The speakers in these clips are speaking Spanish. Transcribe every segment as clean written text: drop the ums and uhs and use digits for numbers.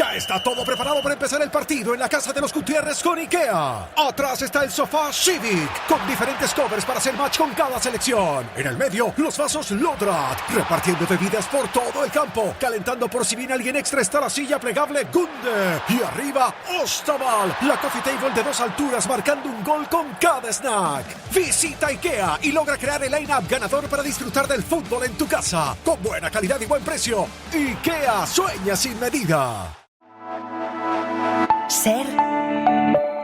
Ya está todo preparado para empezar el partido en la casa de los Gutiérrez con IKEA. Atrás está el sofá Civic, con diferentes covers para hacer match con cada selección. En el medio, los vasos Lodrat, repartiendo bebidas por todo el campo. Calentando por si viene alguien extra está la silla plegable Gunde. Y arriba, Ostaval, la coffee table de 2 alturas marcando un gol con cada snack. Visita IKEA y logra crear el line-up ganador para disfrutar del fútbol en tu casa. Con buena calidad y buen precio. IKEA sueña sin medida. Ser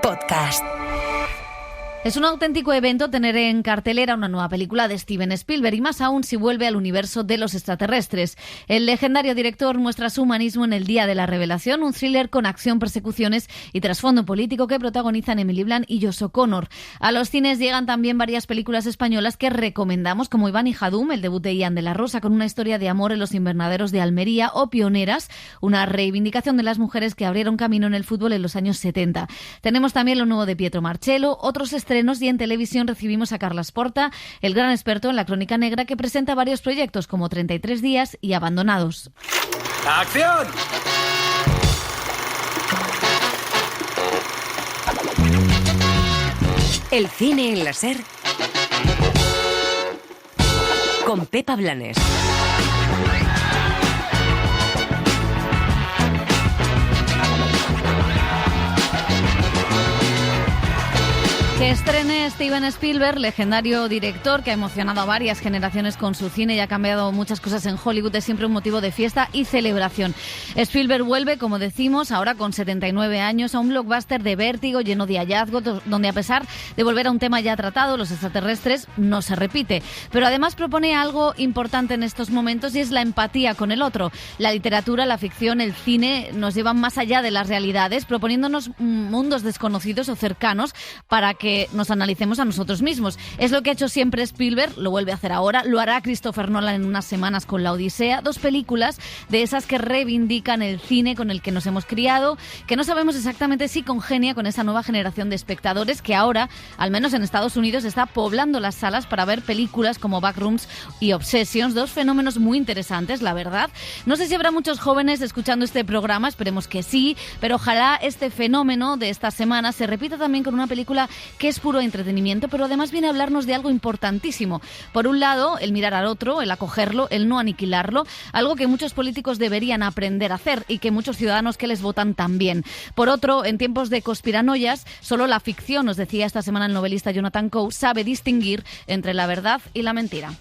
podcast. Es un auténtico evento tener en cartelera una nueva película de Steven Spielberg, y más aún si vuelve al universo de los extraterrestres. El legendario director muestra su humanismo en El Día de la Revelación, un thriller con acción, persecuciones y trasfondo político que protagonizan Emily Blunt y Josh O'Connor. A los cines llegan también varias películas españolas que recomendamos, como Iván y Jadum, el debut de Ian de la Rosa, con una historia de amor en los invernaderos de Almería, o Pioneras, una reivindicación de las mujeres que abrieron camino en el fútbol en los años 70. Tenemos también lo nuevo de Pietro Marcello, otros estrenos, y en televisión recibimos a Carles Porta, el gran experto en la crónica negra, que presenta varios proyectos como 33 días y Abandonados. ¡Acción! El cine en la Ser con Pepa Blanes. Que estrene Steven Spielberg, legendario director que ha emocionado a varias generaciones con su cine y ha cambiado muchas cosas en Hollywood, es siempre un motivo de fiesta y celebración. Spielberg vuelve, como decimos, ahora con 79 años, a un blockbuster de vértigo lleno de hallazgos, donde a pesar de volver a un tema ya tratado, los extraterrestres, no se repite. Pero además propone algo importante en estos momentos, y es la empatía con el otro. La literatura, la ficción, el cine nos llevan más allá de las realidades, proponiéndonos mundos desconocidos o cercanos para que nos analicemos a nosotros mismos. Es lo que ha hecho siempre Spielberg, lo vuelve a hacer ahora, lo hará Christopher Nolan en unas semanas con La Odisea, 2 películas de esas que reivindican el cine con el que nos hemos criado, que no sabemos exactamente si congenia con esa nueva generación de espectadores que ahora, al menos en Estados Unidos, está poblando las salas para ver películas como Backrooms y Obsessions, 2 fenómenos muy interesantes, la verdad. No sé si habrá muchos jóvenes escuchando este programa, esperemos que sí, pero ojalá este fenómeno de esta semana se repita también con una película que es puro entretenimiento, pero además viene a hablarnos de algo importantísimo. Por un lado, el mirar al otro, el acogerlo, el no aniquilarlo, algo que muchos políticos deberían aprender a hacer y que muchos ciudadanos que les votan también. Por otro, en tiempos de conspiranoias, solo la ficción, nos decía esta semana el novelista Jonathan Coe, sabe distinguir entre la verdad y la mentira.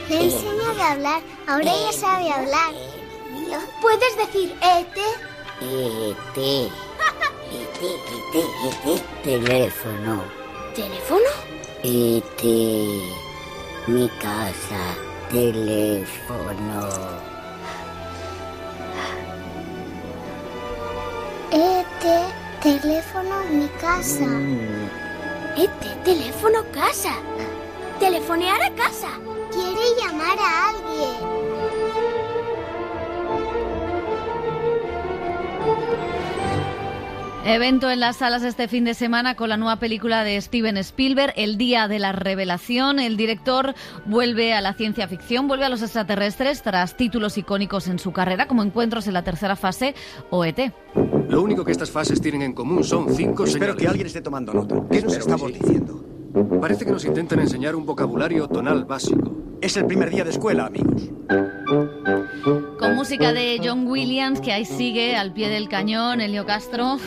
Le he enseñado a hablar, ahora ella sabe hablar. ¿Puedes decir E.T.? E.T. Teléfono. ¿Teléfono? E.T. Mi casa. Teléfono. E.T. Teléfono, mi casa. E.T. Teléfono, casa. Telefonear a casa. Quiere llamar a alguien. Evento en las salas este fin de semana con la nueva película de Steven Spielberg, El Día de la Revelación. El director vuelve a la ciencia ficción, vuelve a los extraterrestres tras títulos icónicos en su carrera, como Encuentros en la tercera fase o E.T. Lo único que estas fases tienen en común son 5 señales. Espero que alguien esté tomando nota. ¿Qué nos estamos diciendo? Parece que nos intentan enseñar un vocabulario tonal básico. Es el primer día de escuela, amigos. Con música de John Williams, que ahí sigue al pie del cañón. Elio Castro.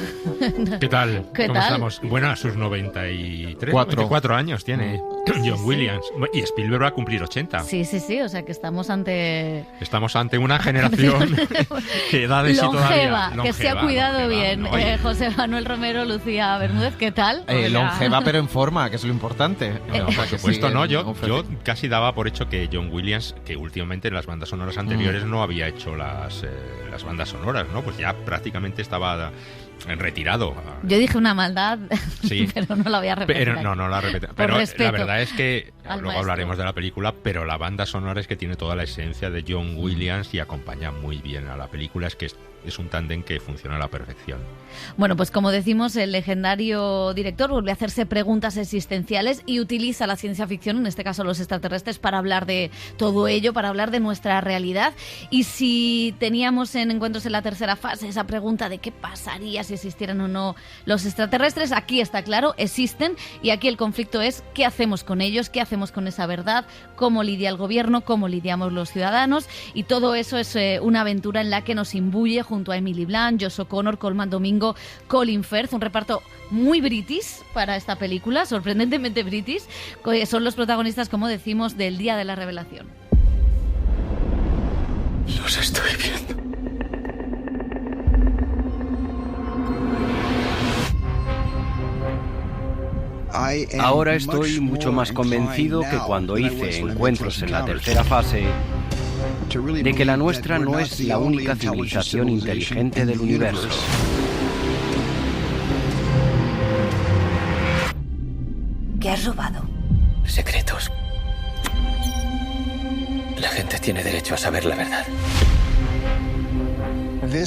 ¿Qué tal? ¿Qué ¿Cómo tal? estamos? Bueno, a sus 94 años tiene John Williams. Y Spielberg va a cumplir 80. Sí, o sea que estamos ante una generación de edades longeva, y todavía que se ha cuidado longeva, bien. ¿no? José Manuel Romero, Lucía Bermúdez, ¿qué tal? Longeva, pero en forma, que es lo importante. Por supuesto, no. Yo casi daba por hecho que John Williams, que últimamente en las bandas sonoras anteriores no había hecho las bandas sonoras, ¿no? Pues ya prácticamente estaba retirado. Yo dije una maldad, sí, pero no la voy a repetir. Pero no la repito. Pero respeto la verdad es que luego maestro. hablaremos de la película, pero la banda sonora es que tiene toda la esencia de John Williams y acompaña muy bien a la película. Es que es un tándem que funciona a la perfección. Bueno, pues como decimos, el legendario director vuelve a hacerse preguntas existenciales y utiliza la ciencia ficción, en este caso los extraterrestres, para hablar de todo ello, para hablar de nuestra realidad. Y si teníamos en Encuentros en la tercera fase esa pregunta de qué pasaría si existieran o no los extraterrestres, aquí está claro, existen, y aquí el conflicto es qué hacemos con ellos, qué hacemos con esa verdad, cómo lidia el gobierno, cómo lidiamos los ciudadanos, y todo eso es una aventura en la que nos imbuye junto a Emily Blunt, Josh O'Connor, Colman Domingo, Colin Firth, un reparto muy british para esta película, sorprendentemente british. Son los protagonistas, como decimos, del Día de la Revelación. Los estoy viendo. Ahora estoy mucho más convencido que cuando hice Encuentros en la tercera fase de que la nuestra no es la única civilización inteligente del universo. ¿Qué has robado? Secretos. La gente tiene derecho a saber la verdad.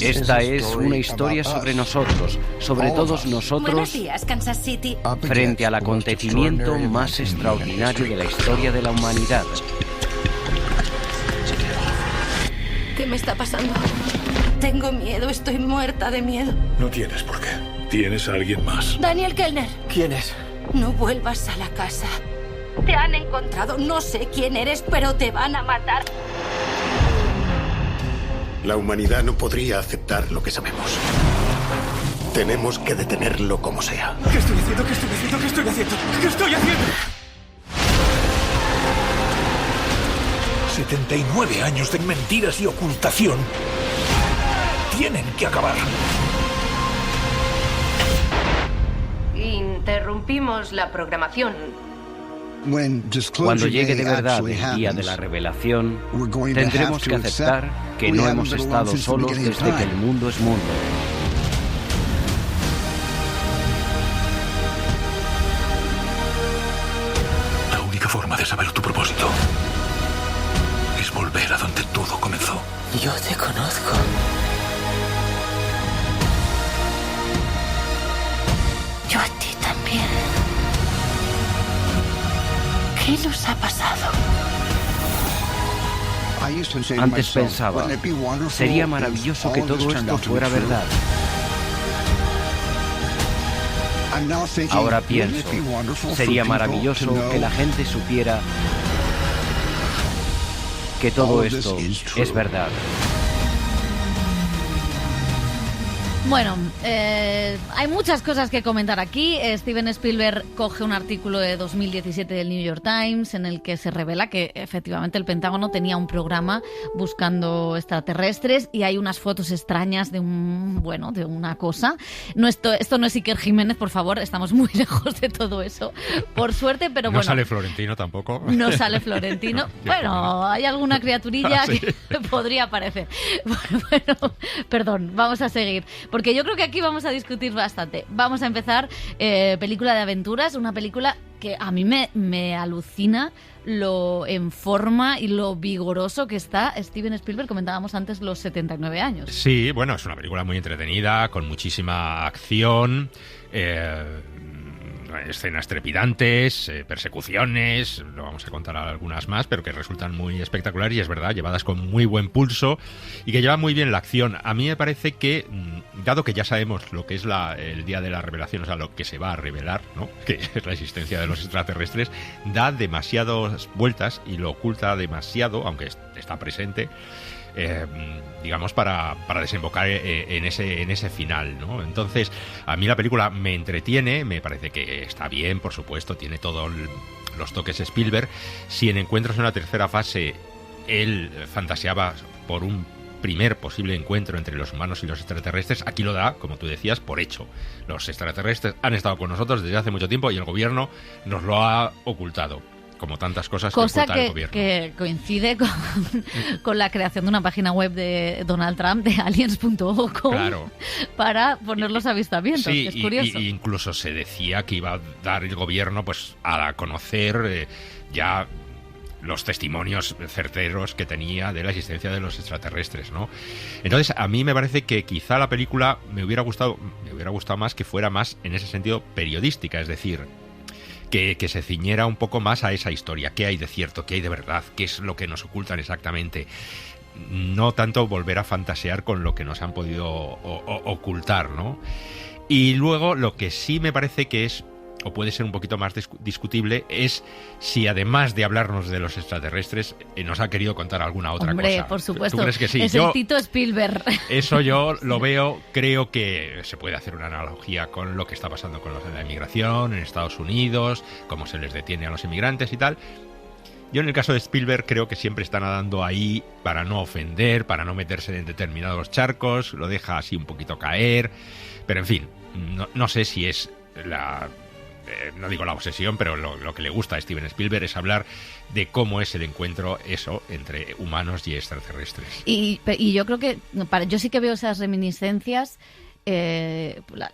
Esta es una historia sobre nosotros, sobre todos Buenos nosotros, días, Kansas City. frente al acontecimiento más extraordinario de la historia de la humanidad. ¿Qué me está pasando? Tengo miedo, estoy muerta de miedo. No tienes por qué. Tienes a alguien más. Daniel Kellner, ¿Quién es? no vuelvas a la casa. Te han encontrado, no sé quién eres, pero te van a matar. La humanidad no podría aceptar lo que sabemos. Tenemos que detenerlo como sea. ¿Qué estoy haciendo? ¿Qué estoy haciendo? ¿Qué estoy haciendo? ¿Qué estoy haciendo? 79 años de mentiras y ocultación tienen que acabar. Interrumpimos la programación. Cuando llegue de verdad el día de la revelación, tendremos que aceptar que no hemos estado solos desde que el mundo es mundo. La única forma de saber tu propósito es volver a donde todo comenzó. Yo te conozco. Yo a ti también. ¿Qué nos ha pasado? Antes pensaba, sería maravilloso que todo esto fuera verdad. Ahora pienso, sería maravilloso que la gente supiera que todo esto es verdad. Bueno, hay muchas cosas que comentar aquí. Steven Spielberg coge un artículo de 2017 del New York Times en el que se revela que efectivamente el Pentágono tenía un programa buscando extraterrestres y hay unas fotos extrañas de una cosa. No, esto no es Iker Jiménez, por favor, estamos muy lejos de todo eso, por suerte, pero bueno. No sale Florentino tampoco. No sale Florentino. Bueno, hay alguna criaturilla sí. que podría aparecer. Bueno, perdón, vamos a seguir. Porque yo creo que aquí vamos a discutir bastante. Vamos a empezar, película de aventuras, una película que a mí me alucina lo en forma y lo vigoroso que está Steven Spielberg. Comentábamos antes los 79 años. Sí, bueno, es una película muy entretenida, con muchísima acción. escenas trepidantes, persecuciones, no vamos a contar algunas más, pero que resultan muy espectaculares y es verdad, llevadas con muy buen pulso y que llevan muy bien la acción. A mí me parece que, dado que ya sabemos lo que es el día de la revelación, o sea, lo que se va a revelar, ¿no? Que es la existencia de los extraterrestres, da demasiadas vueltas y lo oculta demasiado, aunque está presente, digamos, para desembocar en ese final, ¿no? Entonces, a mí la película me entretiene, me parece que está bien, por supuesto, tiene todos los toques Spielberg. Si en Encuentros en la tercera fase él fantaseaba por un primer posible encuentro entre los humanos y los extraterrestres, aquí lo da, como tú decías, por hecho. Los extraterrestres han estado con nosotros desde hace mucho tiempo y el gobierno nos lo ha ocultado, como tantas cosas que oculta el gobierno. Que coincide con la creación de una página web de Donald Trump, de aliens.com, claro, para poner los avistamientos, sí, que es curioso. Y incluso se decía que iba a dar el gobierno pues a conocer ya los testimonios certeros que tenía de la existencia de los extraterrestres, ¿no? Entonces, a mí me parece que quizá la película me hubiera gustado más que fuera más en ese sentido periodística, es decir, que se ciñera un poco más a esa historia. ¿Qué hay de cierto? ¿Qué hay de verdad? ¿Qué es lo que nos ocultan exactamente? No tanto volver a fantasear con lo que nos han podido ocultar, ¿no? Y luego, lo que sí me parece que es, o puede ser un poquito más discutible, es si además de hablarnos de los extraterrestres nos ha querido contar alguna otra cosa. Hombre, por supuesto. ¿Tú crees que sí? Es el Tito Spielberg. Eso yo lo veo, creo que se puede hacer una analogía con lo que está pasando con los de la inmigración en Estados Unidos, cómo se les detiene a los inmigrantes y tal. Yo en el caso de Spielberg creo que siempre está nadando ahí para no ofender, para no meterse en determinados charcos, lo deja así un poquito caer, pero en fin, no sé si es no digo la obsesión, pero lo que le gusta a Steven Spielberg es hablar de cómo es el encuentro entre humanos y extraterrestres. Y yo creo que yo sí que veo esas reminiscencias.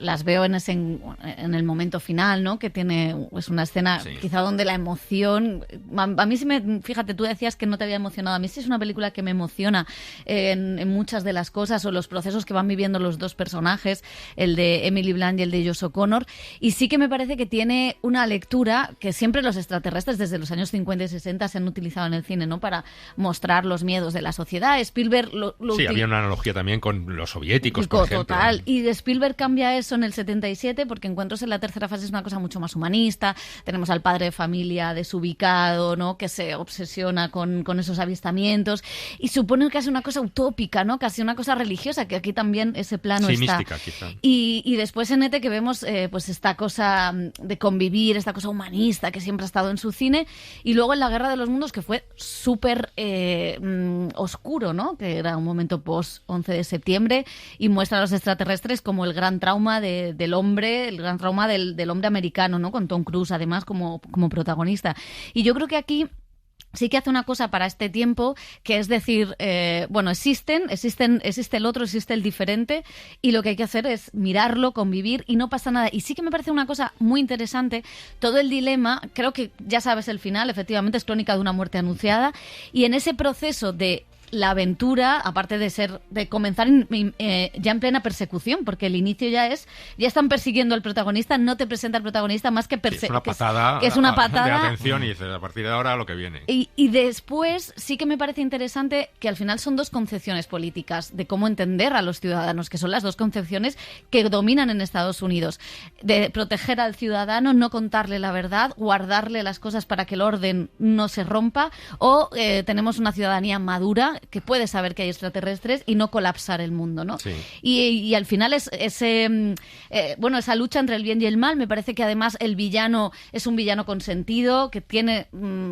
Las veo en el momento final, ¿no? Que tiene es una escena, sí, quizá donde la emoción, a mí sí fíjate, tú decías que no te había emocionado, a mí sí es una película que me emociona en muchas de las cosas, o los procesos que van viviendo los dos personajes, el de Emily Blunt y el de Josh O'Connor, y sí que me parece que tiene una lectura que siempre los extraterrestres desde los años 50 y 60 se han utilizado en el cine, ¿no? Para mostrar los miedos de la sociedad. Spielberg sí, había una analogía también con los soviéticos, por ejemplo. Total. Y Spielberg cambia eso en el 77 porque Encuentros en la tercera fase es una cosa mucho más humanista. Tenemos al padre de familia desubicado, ¿no? Que se obsesiona con esos avistamientos y supone casi una cosa utópica, ¿no? Casi una cosa religiosa, que aquí también ese plano sí, está. Mística, quizá. Y después en ET que vemos pues esta cosa de convivir, esta cosa humanista que siempre ha estado en su cine, y luego en La Guerra de los Mundos, que fue súper oscuro, ¿no? Que era un momento post 11 de septiembre y muestra a los extraterrestres como el gran trauma del hombre, el gran trauma del hombre americano, ¿no? Con Tom Cruise además como protagonista. Y yo creo que aquí sí que hace una cosa para este tiempo, que es decir, bueno, existe el otro, existe el diferente, y lo que hay que hacer es mirarlo, convivir, y no pasa nada. Y sí que me parece una cosa muy interesante, todo el dilema, creo que ya sabes el final, efectivamente es Crónica de una muerte anunciada, y en ese proceso de la aventura, aparte de comenzar ya en plena persecución, porque el inicio ya están persiguiendo al protagonista, no te presenta al protagonista más que es una patada, que es una patada de atención, y dices, a partir de ahora lo que viene. Y después sí que me parece interesante que al final son dos concepciones políticas de cómo entender a los ciudadanos, que son las dos concepciones que dominan en Estados Unidos, de proteger al ciudadano, no contarle la verdad, guardarle las cosas para que el orden no se rompa, o tenemos una ciudadanía madura que puede saber que hay extraterrestres y no colapsar el mundo, ¿no? Sí. Y al final esa lucha entre el bien y el mal, me parece que además el villano es un villano con sentido, que tiene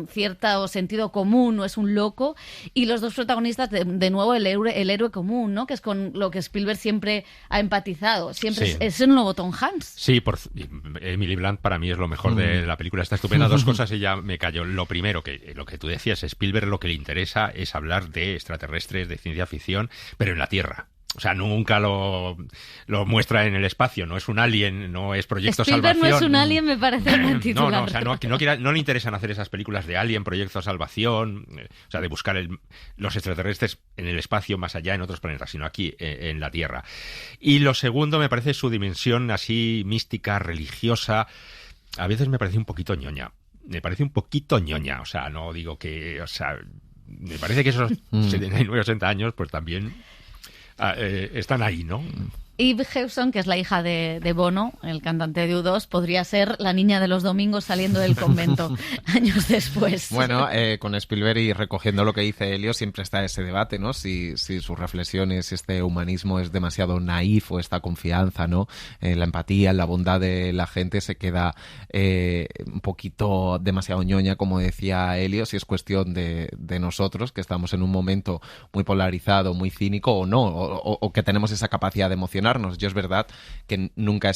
cierto sentido común, no es un loco, y los dos protagonistas, de nuevo, el héroe común, ¿no? Que es con lo que Spielberg siempre ha empatizado. Siempre sí. Es el nuevo Tom Hanks. Sí, Emily Blunt para mí es lo mejor de la película, está estupenda. Dos cosas y ya me callo. Lo primero, que lo que tú decías, Spielberg lo que le interesa es hablar de extraterrestres, de ciencia ficción, pero en la Tierra. O sea, nunca lo muestra en el espacio, no es un alien, no es Proyecto Spielberg Salvación. No es un alien, me parece un titular. No, o sea, no le interesan hacer esas películas de Alien, Proyecto Salvación, o sea, de buscar los extraterrestres en el espacio, más allá, en otros planetas, sino aquí, en la Tierra. Y lo segundo, me parece su dimensión así mística, religiosa, a veces me parece un poquito ñoña. O sea, no digo que... O sea, me parece que esos 79 o 80 años, pues también están ahí, ¿no? Eve Hewson, que es la hija de Bono, el cantante de U2, podría ser la niña de los domingos saliendo del convento años después. Bueno, con Spielberg y recogiendo lo que dice Elio, siempre está ese debate, ¿no? Si sus reflexiones, este humanismo es demasiado naif o esta confianza, ¿no? La empatía, la bondad de la gente se queda un poquito demasiado ñoña, como decía Elio, si es cuestión de nosotros, que estamos en un momento muy polarizado, muy cínico o no, o que tenemos esa capacidad de emocionar. Yo es verdad que nunca he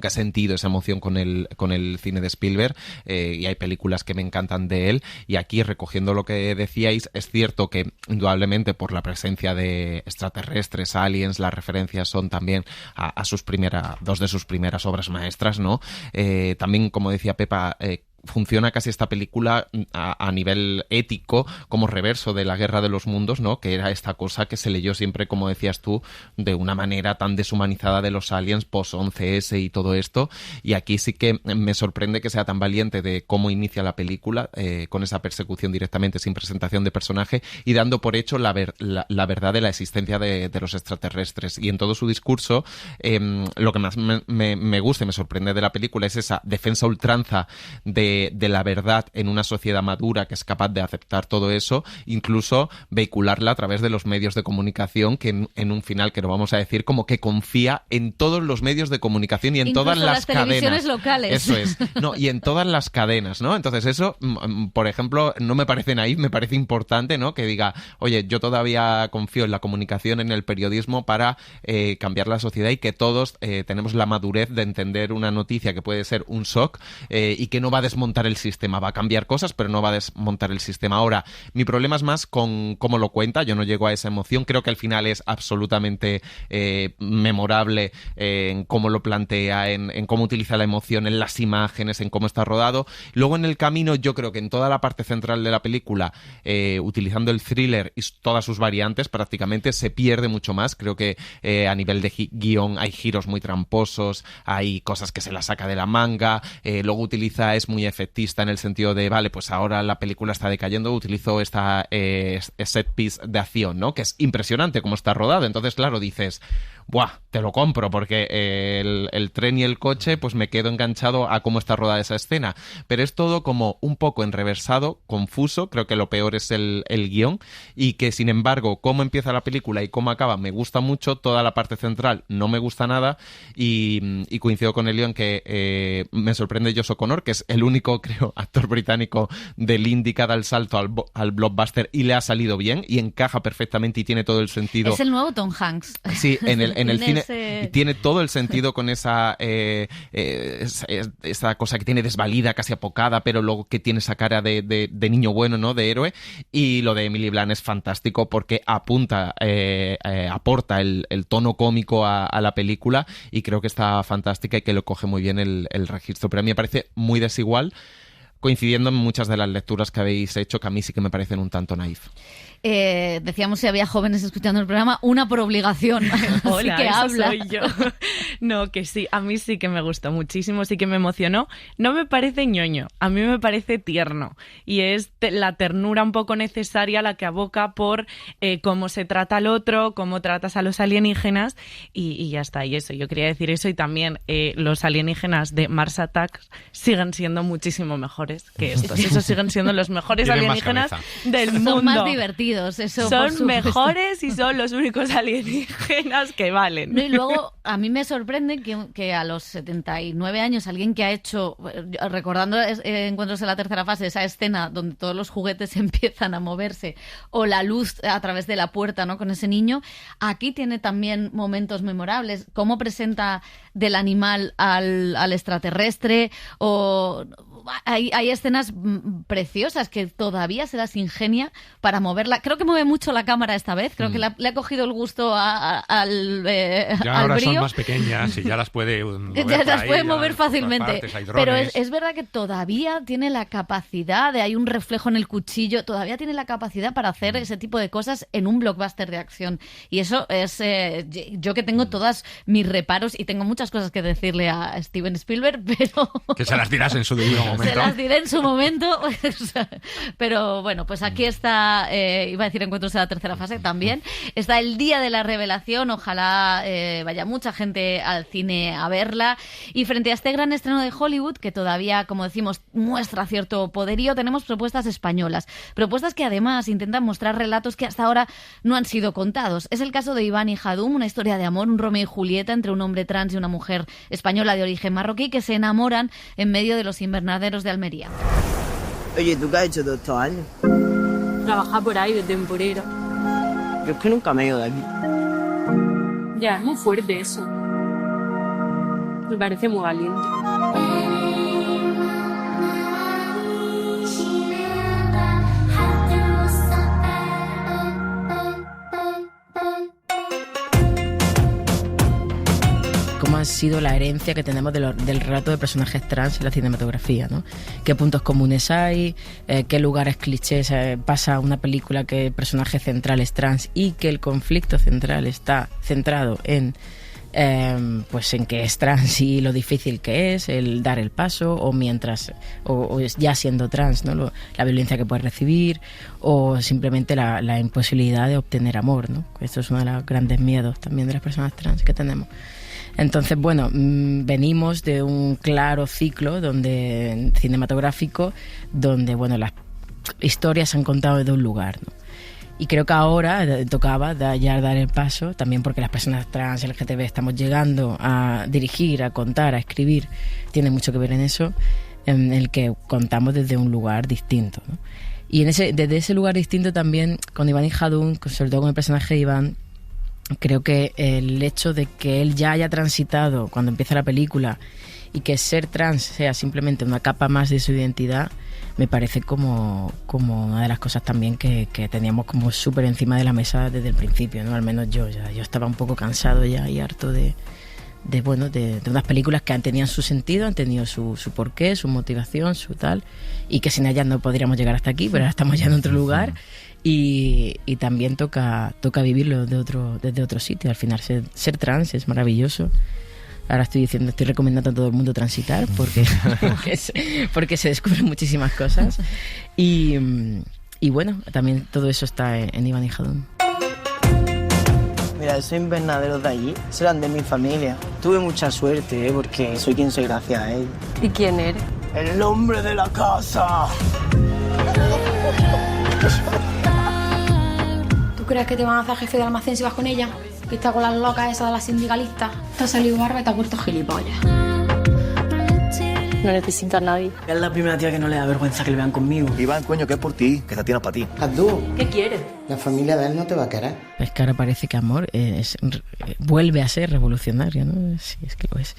sentido esa emoción con el cine de Spielberg, y hay películas que me encantan de él, y aquí, recogiendo lo que decíais, es cierto que indudablemente por la presencia de extraterrestres, aliens, las referencias son también a dos de sus primeras obras maestras, ¿no? También, como decía Pepa, funciona casi esta película a nivel ético como reverso de La Guerra de los Mundos, ¿no? Que era esta cosa que se leyó siempre, como decías tú, de una manera tan deshumanizada de los aliens post-11S y todo esto, y aquí sí que me sorprende que sea tan valiente de cómo inicia la película, con esa persecución directamente sin presentación de personaje y dando por hecho la verdad de la existencia de los extraterrestres, y en todo su discurso lo que más me gusta y me sorprende de la película es esa defensa ultranza de la verdad en una sociedad madura que es capaz de aceptar todo eso, incluso vehicularla a través de los medios de comunicación, que en un final, que lo vamos a decir, como que confía en todos los medios de comunicación y en incluso todas las televisiones cadenas locales. Eso es, no, y en todas las cadenas, ¿no? Entonces eso, por ejemplo, no me parece naif, me parece importante, ¿no? Que diga, oye, yo todavía confío en la comunicación, en el periodismo para cambiar la sociedad, y que todos tenemos la madurez de entender una noticia que puede ser un shock, y que no va a desmontar el sistema, va a cambiar cosas, pero no va a desmontar el sistema. Ahora, mi problema es más con cómo lo cuenta, yo no llego a esa emoción, creo que al final es absolutamente memorable en cómo lo plantea, en cómo utiliza la emoción, en las imágenes, en cómo está rodado. Luego, en el camino, yo creo que en toda la parte central de la película, utilizando el thriller y todas sus variantes, prácticamente se pierde mucho más. Creo que a nivel de guión hay giros muy tramposos, hay cosas que se la saca de la manga, luego es muy efectista en el sentido de, vale, pues ahora la película está decayendo, utilizo esta set piece de acción, ¿no? Que es impresionante cómo está rodado. Entonces, claro, dices, ¡buah! Te lo compro, porque el tren y el coche, pues me quedo enganchado a cómo está rodada esa escena. Pero es todo como un poco enreversado, confuso. Creo que lo peor es el guión, y que, sin embargo, cómo empieza la película y cómo acaba me gusta mucho. Toda la parte central no me gusta nada, y coincido con Elio en que me sorprende Josh O'Connor, que es el único, creo, actor británico del indie que da el salto al blockbuster, y le ha salido bien y encaja perfectamente y tiene todo el sentido. Es el nuevo Tom Hanks. Sí, en el cine, y tiene todo el sentido con esa cosa que tiene desvalida, casi apocada, pero luego que tiene esa cara de niño bueno, ¿no? De héroe. Y lo de Emily Blunt es fantástico porque aporta el tono cómico a la película, y creo que está fantástica y que lo coge muy bien el registro. Pero a mí me parece muy desigual, coincidiendo en muchas de las lecturas que habéis hecho, que a mí sí que me parecen un tanto naif. Decíamos si había jóvenes escuchando el programa, una por obligación. Hola, que eso habla. soy yo. No, que sí, a mí sí que me gustó muchísimo, sí que me emocionó. No me parece ñoño, a mí me parece tierno, y es la ternura un poco necesaria la que aboca por cómo se trata al otro, cómo tratas a los alienígenas, y ya está, y eso, yo quería decir eso. Y también los alienígenas de Mars Attacks siguen siendo muchísimo mejores que estos, esos siguen siendo los mejores alienígenas del mundo. Son más divertidos. Eso, son mejores y son los únicos alienígenas que valen. No, y luego a mí me sorprende que a los 79 años alguien que ha hecho, recordando Encuentros en la tercera fase, esa escena donde todos los juguetes empiezan a moverse, o la luz a través de la puerta, ¿no? Con ese niño, aquí tiene también momentos memorables. Cómo presenta del animal al extraterrestre, o hay escenas preciosas que todavía se las ingenia para mover creo que mueve mucho la cámara esta vez. Creo que le ha cogido el gusto al ya ahora brío. Son más pequeñas y ya las puede mover, ya las puede mover fácilmente. Pero es verdad que todavía tiene la capacidad hay un reflejo en el cuchillo, todavía tiene la capacidad para hacer ese tipo de cosas en un blockbuster de acción. Y eso es... yo que tengo todas mis reparos y tengo muchas cosas que decirle a Steven Spielberg, pero... Que se las dirás en su debido momento. Se las diré en su momento. Pero bueno, pues aquí está, iba a decir Encuentros en la tercera fase también. Está el día de la revelación, ojalá vaya mucha gente al cine a verla. Y frente a este gran estreno de Hollywood, que todavía, como decimos, muestra cierto poderío, tenemos propuestas españolas. Propuestas que además intentan mostrar relatos que hasta ahora no han sido contados. Es el caso de Iván y Jadum, una historia de amor, un Romeo y Julieta entre un hombre trans y una mujer española de origen marroquí que se enamoran en medio de los invernaderos de Almería. Oye, ¿tú qué has hecho todos estos años? Trabajar por ahí de temporera. Yo es que nunca me he ido de aquí. Ya, es muy fuerte eso. Me parece muy valiente. Cómo ha sido la herencia que tenemos del relato de personajes trans en la cinematografía, ¿no? Qué puntos comunes hay, qué lugares clichés pasa una película que el personaje central es trans y que el conflicto central está centrado en pues en que es trans y lo difícil que es el dar el paso o mientras o ya siendo trans, ¿no? La violencia que puede recibir o simplemente la imposibilidad de obtener amor, ¿no? Esto es uno de los grandes miedos también de las personas trans que tenemos. Entonces, bueno, venimos de un claro ciclo cinematográfico donde, bueno, las historias se han contado desde un lugar, ¿no? Y creo que ahora tocaba ya dar el paso, también porque las personas trans, LGTB, estamos llegando a dirigir, a contar, a escribir, tiene mucho que ver en eso, en el que contamos desde un lugar distinto, ¿no? Y desde ese lugar distinto también, con Iván y Jadum, sobre todo con el personaje de Iván, creo que el hecho de que él ya haya transitado cuando empieza la película y que ser trans sea simplemente una capa más de su identidad, me parece como una de las cosas también que teníamos como súper encima de la mesa desde el principio, ¿no? Al menos yo estaba un poco cansado ya y harto de unas películas que tenían su sentido, han tenido su porqué, su motivación, su tal, y que sin ellas no podríamos llegar hasta aquí, pero ahora estamos ya en otro lugar. Y también toca vivirlo desde otro sitio. Al final ser trans es maravilloso. Ahora estoy recomendando a todo el mundo transitar porque se descubren muchísimas cosas. Y bueno, también todo eso está en Iván y Jadum. Mira, esos invernaderos de allí serán de mi familia. Tuve mucha suerte, porque soy quien soy gracias a ellos. ¿Y quién eres? ¡El hombre de la casa! ¿Tú crees que te van a hacer jefe de almacén si vas con ella? Que está con las locas esas de las sindicalistas. Te ha salido barba y te ha vuelto gilipollas. No necesito a nadie. Es la primera tía que no le da vergüenza que le vean conmigo. Iván, coño, que es por ti, que esta tienes para ti. ¿Tú? ¿Qué quieres? La familia de él no te va a querer. Es que ahora parece que amor vuelve a ser revolucionario, ¿no? Sí, es que lo es.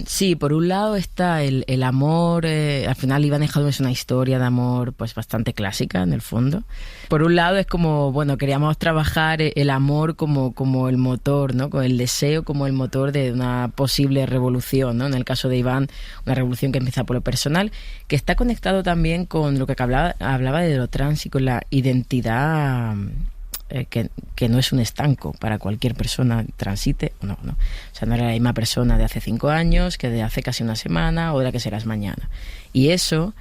Sí, por un lado está el amor. Al final Iván y Jadum es una historia de amor pues bastante clásica en el fondo. Por un lado es como, bueno, queríamos trabajar el amor como el motor, ¿no? Con el deseo como el motor de una posible revolución, ¿no? En el caso de Iván, una revolución que empieza por lo personal, que está conectado también con lo que hablaba de lo trans y con la identidad que no es un estanco para cualquier persona, transite o no. O sea, no era la misma persona de hace 5 años que de hace casi una semana o de la que serás mañana. Y eso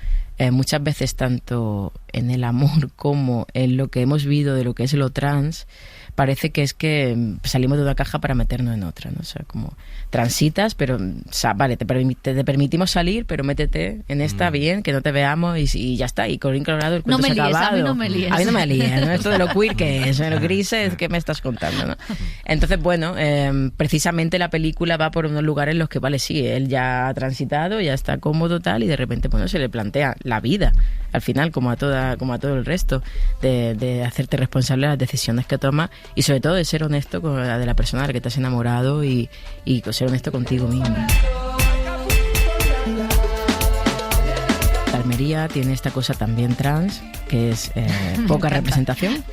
muchas veces, tanto en el amor como en lo que hemos vivido de lo que es lo trans, parece que es que salimos de una caja para meternos en otra, ¿no? O sea, como transitas, pero vale, te permitimos salir, pero métete en esta bien, que no te veamos y ya está. Y colorín colorado, el cuento se ha acabado. A mí no me líes. A mí no me líes, ¿no? Esto de lo queer que es, lo gris es, ¿qué me estás contando, no? Entonces, bueno, precisamente la película va por unos lugares en los que, vale, sí, él ya ha transitado, ya está cómodo, tal, y de repente, bueno, se le plantea la vida, al final, como a todo el resto, de hacerte responsable de las decisiones que tomas y sobre todo de ser honesto con de la persona de la que te has enamorado y ser honesto contigo mismo. Totalmente. Almería tiene esta cosa también trans, que es poca representación.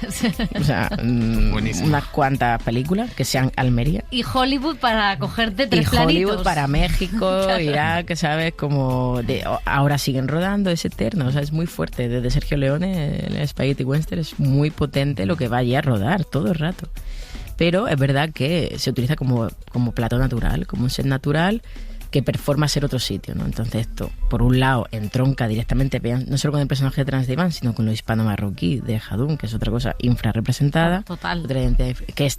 O sea, unas cuantas películas que sean Almería. Y Hollywood para cogerte 3 y planitos. Hollywood para México, claro. Irak, ¿sabes? Como ahora siguen rodando, es eterno. O sea, es muy fuerte. Desde Sergio Leone, el Spaghetti Western, es muy potente lo que va allí a rodar todo el rato. Pero es verdad que se utiliza como plato natural, como un set natural que performa ser otro sitio, ¿no? Entonces esto, por un lado, entronca directamente no solo con el personaje trans de Iván, sino con lo hispano-marroquí de Jadún, que es otra cosa infrarrepresentada. Total. Otra que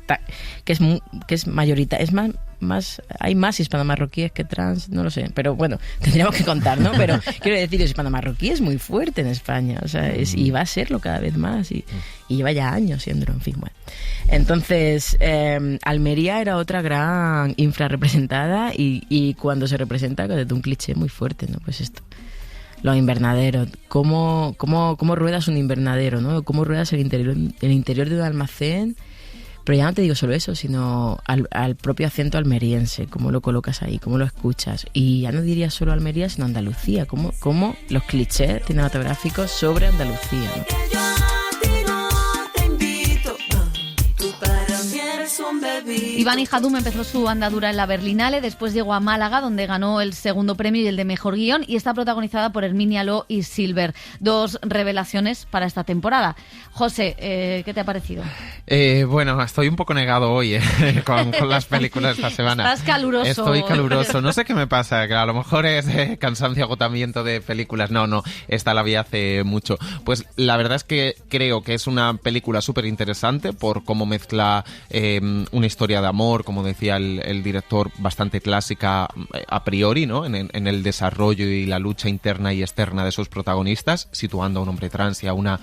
es mayoritaria, es más hay más hispano-marroquíes que trans, no lo sé, pero bueno, tendríamos que contar, ¿no? Pero quiero decir, el hispano-marroquí es muy fuerte en España, o sea, y va a serlo cada vez más, y lleva ya años siéndolo, en fin, bueno. Entonces, Almería era otra gran infrarrepresentada, y cuando se representa desde un cliché muy fuerte, ¿no? Pues esto, los invernaderos, cómo ruedas un invernadero, ¿no? Cómo ruedas el interior de un almacén. Pero ya no te digo solo eso, sino al propio acento almeriense, cómo lo colocas ahí, cómo lo escuchas. Y ya no diría solo Almería, sino Andalucía, cómo los clichés cinematográficos sobre Andalucía, ¿no? Iván Ijadum empezó su andadura en la Berlinale, después llegó a Málaga, donde ganó el segundo premio y el de mejor guión, y está protagonizada por Herminia Lo y Silver, 2 revelaciones para esta temporada. José, ¿qué te ha parecido? Bueno, estoy un poco negado hoy con las películas de esta semana. Estás caluroso. Estoy caluroso. No sé qué me pasa, que a lo mejor es cansancio, agotamiento de películas. No, esta la vi hace mucho. Pues la verdad es que creo que es una película súper interesante por cómo mezcla una historia de amor, como decía el director, bastante clásica a priori, ¿no? En el desarrollo y la lucha interna y externa de sus protagonistas, situando a un hombre trans y a una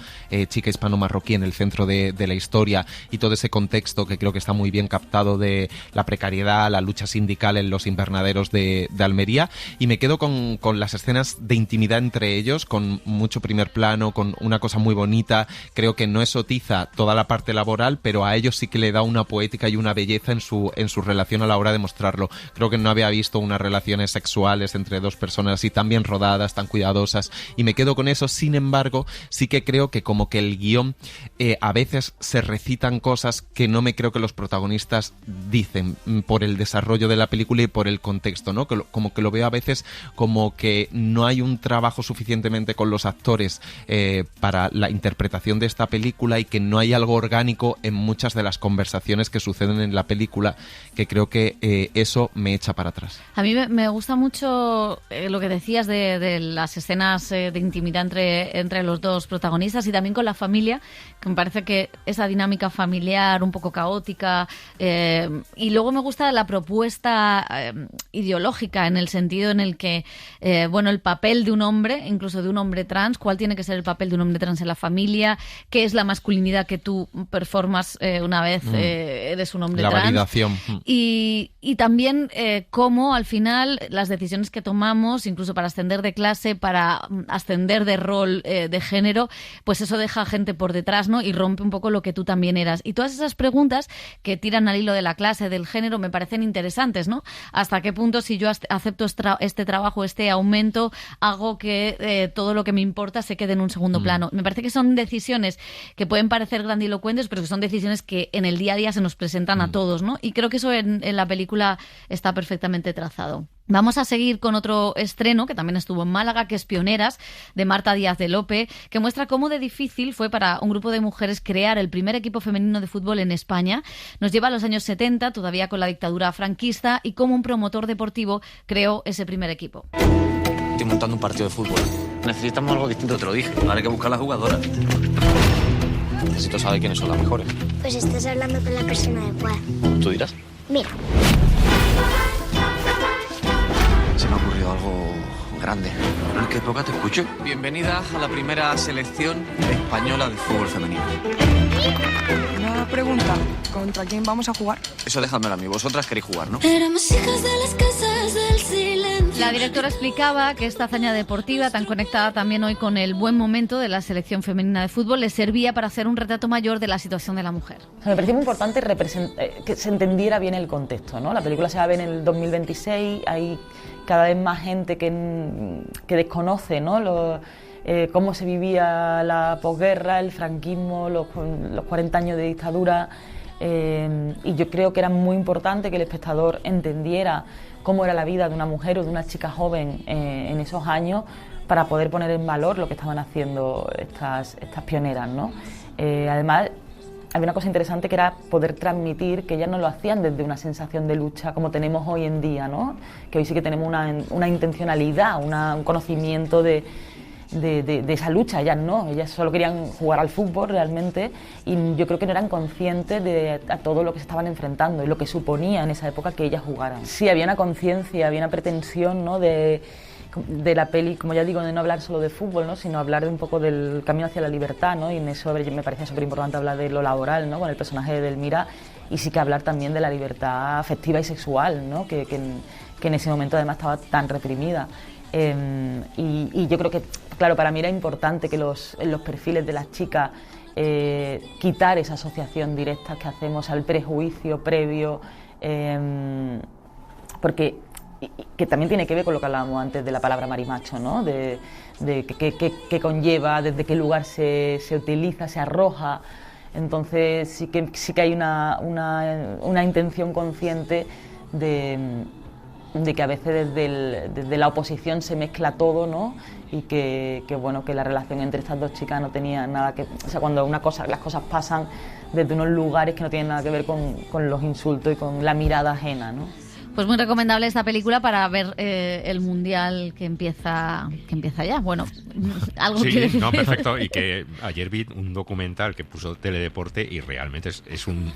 chica hispano-marroquí en el centro de la historia, y todo ese contexto que creo que está muy bien captado de la precariedad, la lucha sindical en los invernaderos de Almería, y me quedo con las escenas de intimidad entre ellos, con mucho primer plano, con una cosa muy bonita. Creo que no exotiza toda la parte laboral, pero a ellos sí que le da una poética y una belleza en su relación a la hora de mostrarlo. Creo que no había visto unas relaciones sexuales entre 2 personas así tan bien rodadas, tan cuidadosas, y me quedo con eso. Sin embargo, sí que creo que como que el guión a veces se recitan cosas que no me creo que los protagonistas dicen por el desarrollo de la película y por el contexto, ¿no? Como que lo veo a veces como que no hay un trabajo suficientemente con los actores para la interpretación de esta película, y que no hay algo orgánico en muchas de las conversaciones que suceden en la película, que creo que eso me echa para atrás. A mí me gusta mucho lo que decías de las escenas de intimidad entre los 2 protagonistas, y también con la familia, que me parece que esa dinámica familiar un poco caótica, y luego me gusta la propuesta ideológica, en el sentido en el que el papel de un hombre, incluso de un hombre trans, cuál tiene que ser el papel de un hombre trans en la familia, qué es la masculinidad que tú performas una vez eres un hombre trans. La validación. Y también cómo al final las decisiones que tomamos, incluso para ascender de clase, para ascender de rol de género, pues eso deja gente por detrás, ¿no? Y rompe un poco lo que tú también eras. Y todas esas preguntas que tiran al hilo de la clase, del género, me parecen interesantes, ¿no? ¿Hasta qué punto, si yo acepto este trabajo, este aumento, hago que todo lo que me importa se quede en un segundo plano? Me parece que son decisiones que pueden parecer grandilocuentes, pero que son decisiones que en el día a día se nos presentan a todos, ¿no? Y creo que eso en la película está perfectamente trazado. Vamos a seguir con otro estreno que también estuvo en Málaga, que es Pioneras, de Marta Díaz de Lope, que muestra cómo de difícil fue para un grupo de mujeres crear el primer equipo femenino de fútbol en España. Nos lleva a los años 70, todavía con la dictadura franquista, y cómo un promotor deportivo creó ese primer equipo. Estoy montando un partido de fútbol. Necesitamos algo distinto, te lo dije. Ahora hay que buscar a las jugadoras. Necesito saber quiénes son las mejores. Pues estás hablando con la persona adecuada. ¿Tú dirás? Mira. Se me ha ocurrido algo grande. ¿En qué época te escucho? Bienvenida a la primera selección española de fútbol femenino. Una pregunta. ¿Contra quién vamos a jugar? Eso déjamelo a mí. Vosotras queréis jugar, ¿no? Éramos hijas de las casas del silencio. La directora explicaba que esta hazaña deportiva, tan conectada también hoy con el buen momento de la selección femenina de fútbol, le servía para hacer un retrato mayor de la situación de la mujer. Me parecía muy importante que se entendiera bien el contexto, ¿no? La película se va a ver en el 2026, hay cada vez más gente que desconoce, ¿no? cómo se vivía la posguerra, el franquismo, los 40 años de dictadura, y yo creo que era muy importante que el espectador entendiera cómo era la vida de una mujer o de una chica joven en esos años, para poder poner en valor lo que estaban haciendo estas pioneras, ¿no? Además, había una cosa interesante que era poder transmitir que ellas no lo hacían desde una sensación de lucha como tenemos hoy en día, ¿no? Que hoy sí que tenemos una intencionalidad, un conocimiento de esa lucha. Ellas solo querían jugar al fútbol realmente, y yo creo que no eran conscientes de a todo lo que se estaban enfrentando y lo que suponía en esa época que ellas jugaran. Sí, había una conciencia, había una pretensión, ¿no?, de la peli, como ya digo, de no hablar solo de fútbol, ¿no?, sino hablar de un poco del camino hacia la libertad, ¿no? Y en eso me parece súper importante hablar de lo laboral, ¿no?, con el personaje de Delmira, y sí que hablar también de la libertad afectiva y sexual, ¿no?, que en ese momento además estaba tan reprimida. Y yo creo que, claro, para mí era importante que en los perfiles de las chicas quitar esa asociación directa que hacemos al prejuicio previo, porque que también tiene que ver con lo que hablábamos antes de la palabra marimacho, ¿no?, de qué conlleva, desde qué lugar se utiliza, se arroja. Entonces sí que hay una intención consciente de que a veces desde la oposición se mezcla todo, ¿no?, y que la relación entre estas dos chicas no tenía nada que... O sea, cuando las cosas pasan desde unos lugares que no tienen nada que ver con los insultos y con la mirada ajena, ¿no? Pues muy recomendable esta película para ver el Mundial que empieza ya. Bueno, algo sí, quiere decir. No, perfecto. Y que ayer vi un documental que puso Teledeporte y realmente es un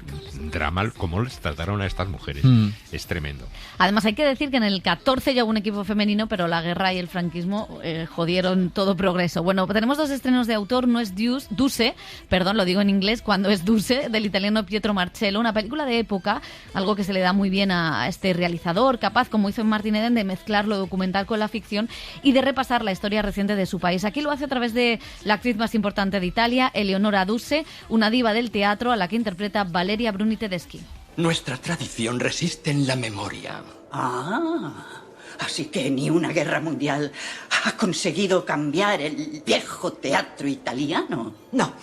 drama cómo les trataron a estas mujeres. Es tremendo. Además, hay que decir que en el 14 ya hubo un equipo femenino, pero la guerra y el franquismo jodieron todo progreso. Bueno, tenemos dos estrenos de autor. No es Duse, lo digo en inglés, cuando es Duse, del italiano Pietro Marcello, una película de época, algo que se le da muy bien a este realizador, capaz, como hizo en Martin Eden, de mezclar lo documental con la ficción y de repasar la historia reciente de su país. Aquí lo hace a través de la actriz más importante de Italia, Eleonora Duse, una diva del teatro a la que interpreta Valeria Bruni Tedeschi. Nuestra tradición resiste en la memoria. Así que ni una guerra mundial ha conseguido cambiar el viejo teatro italiano. No.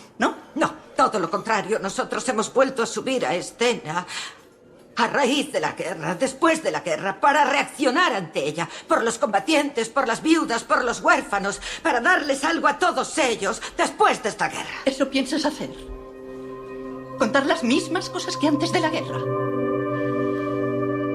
Todo lo contrario, nosotros hemos vuelto a subir a escena a raíz de la guerra, después de la guerra, para reaccionar ante ella, por los combatientes, por las viudas, por los huérfanos, para darles algo a todos ellos después de esta guerra. ¿Eso piensas hacer? ¿Contar las mismas cosas que antes de la guerra?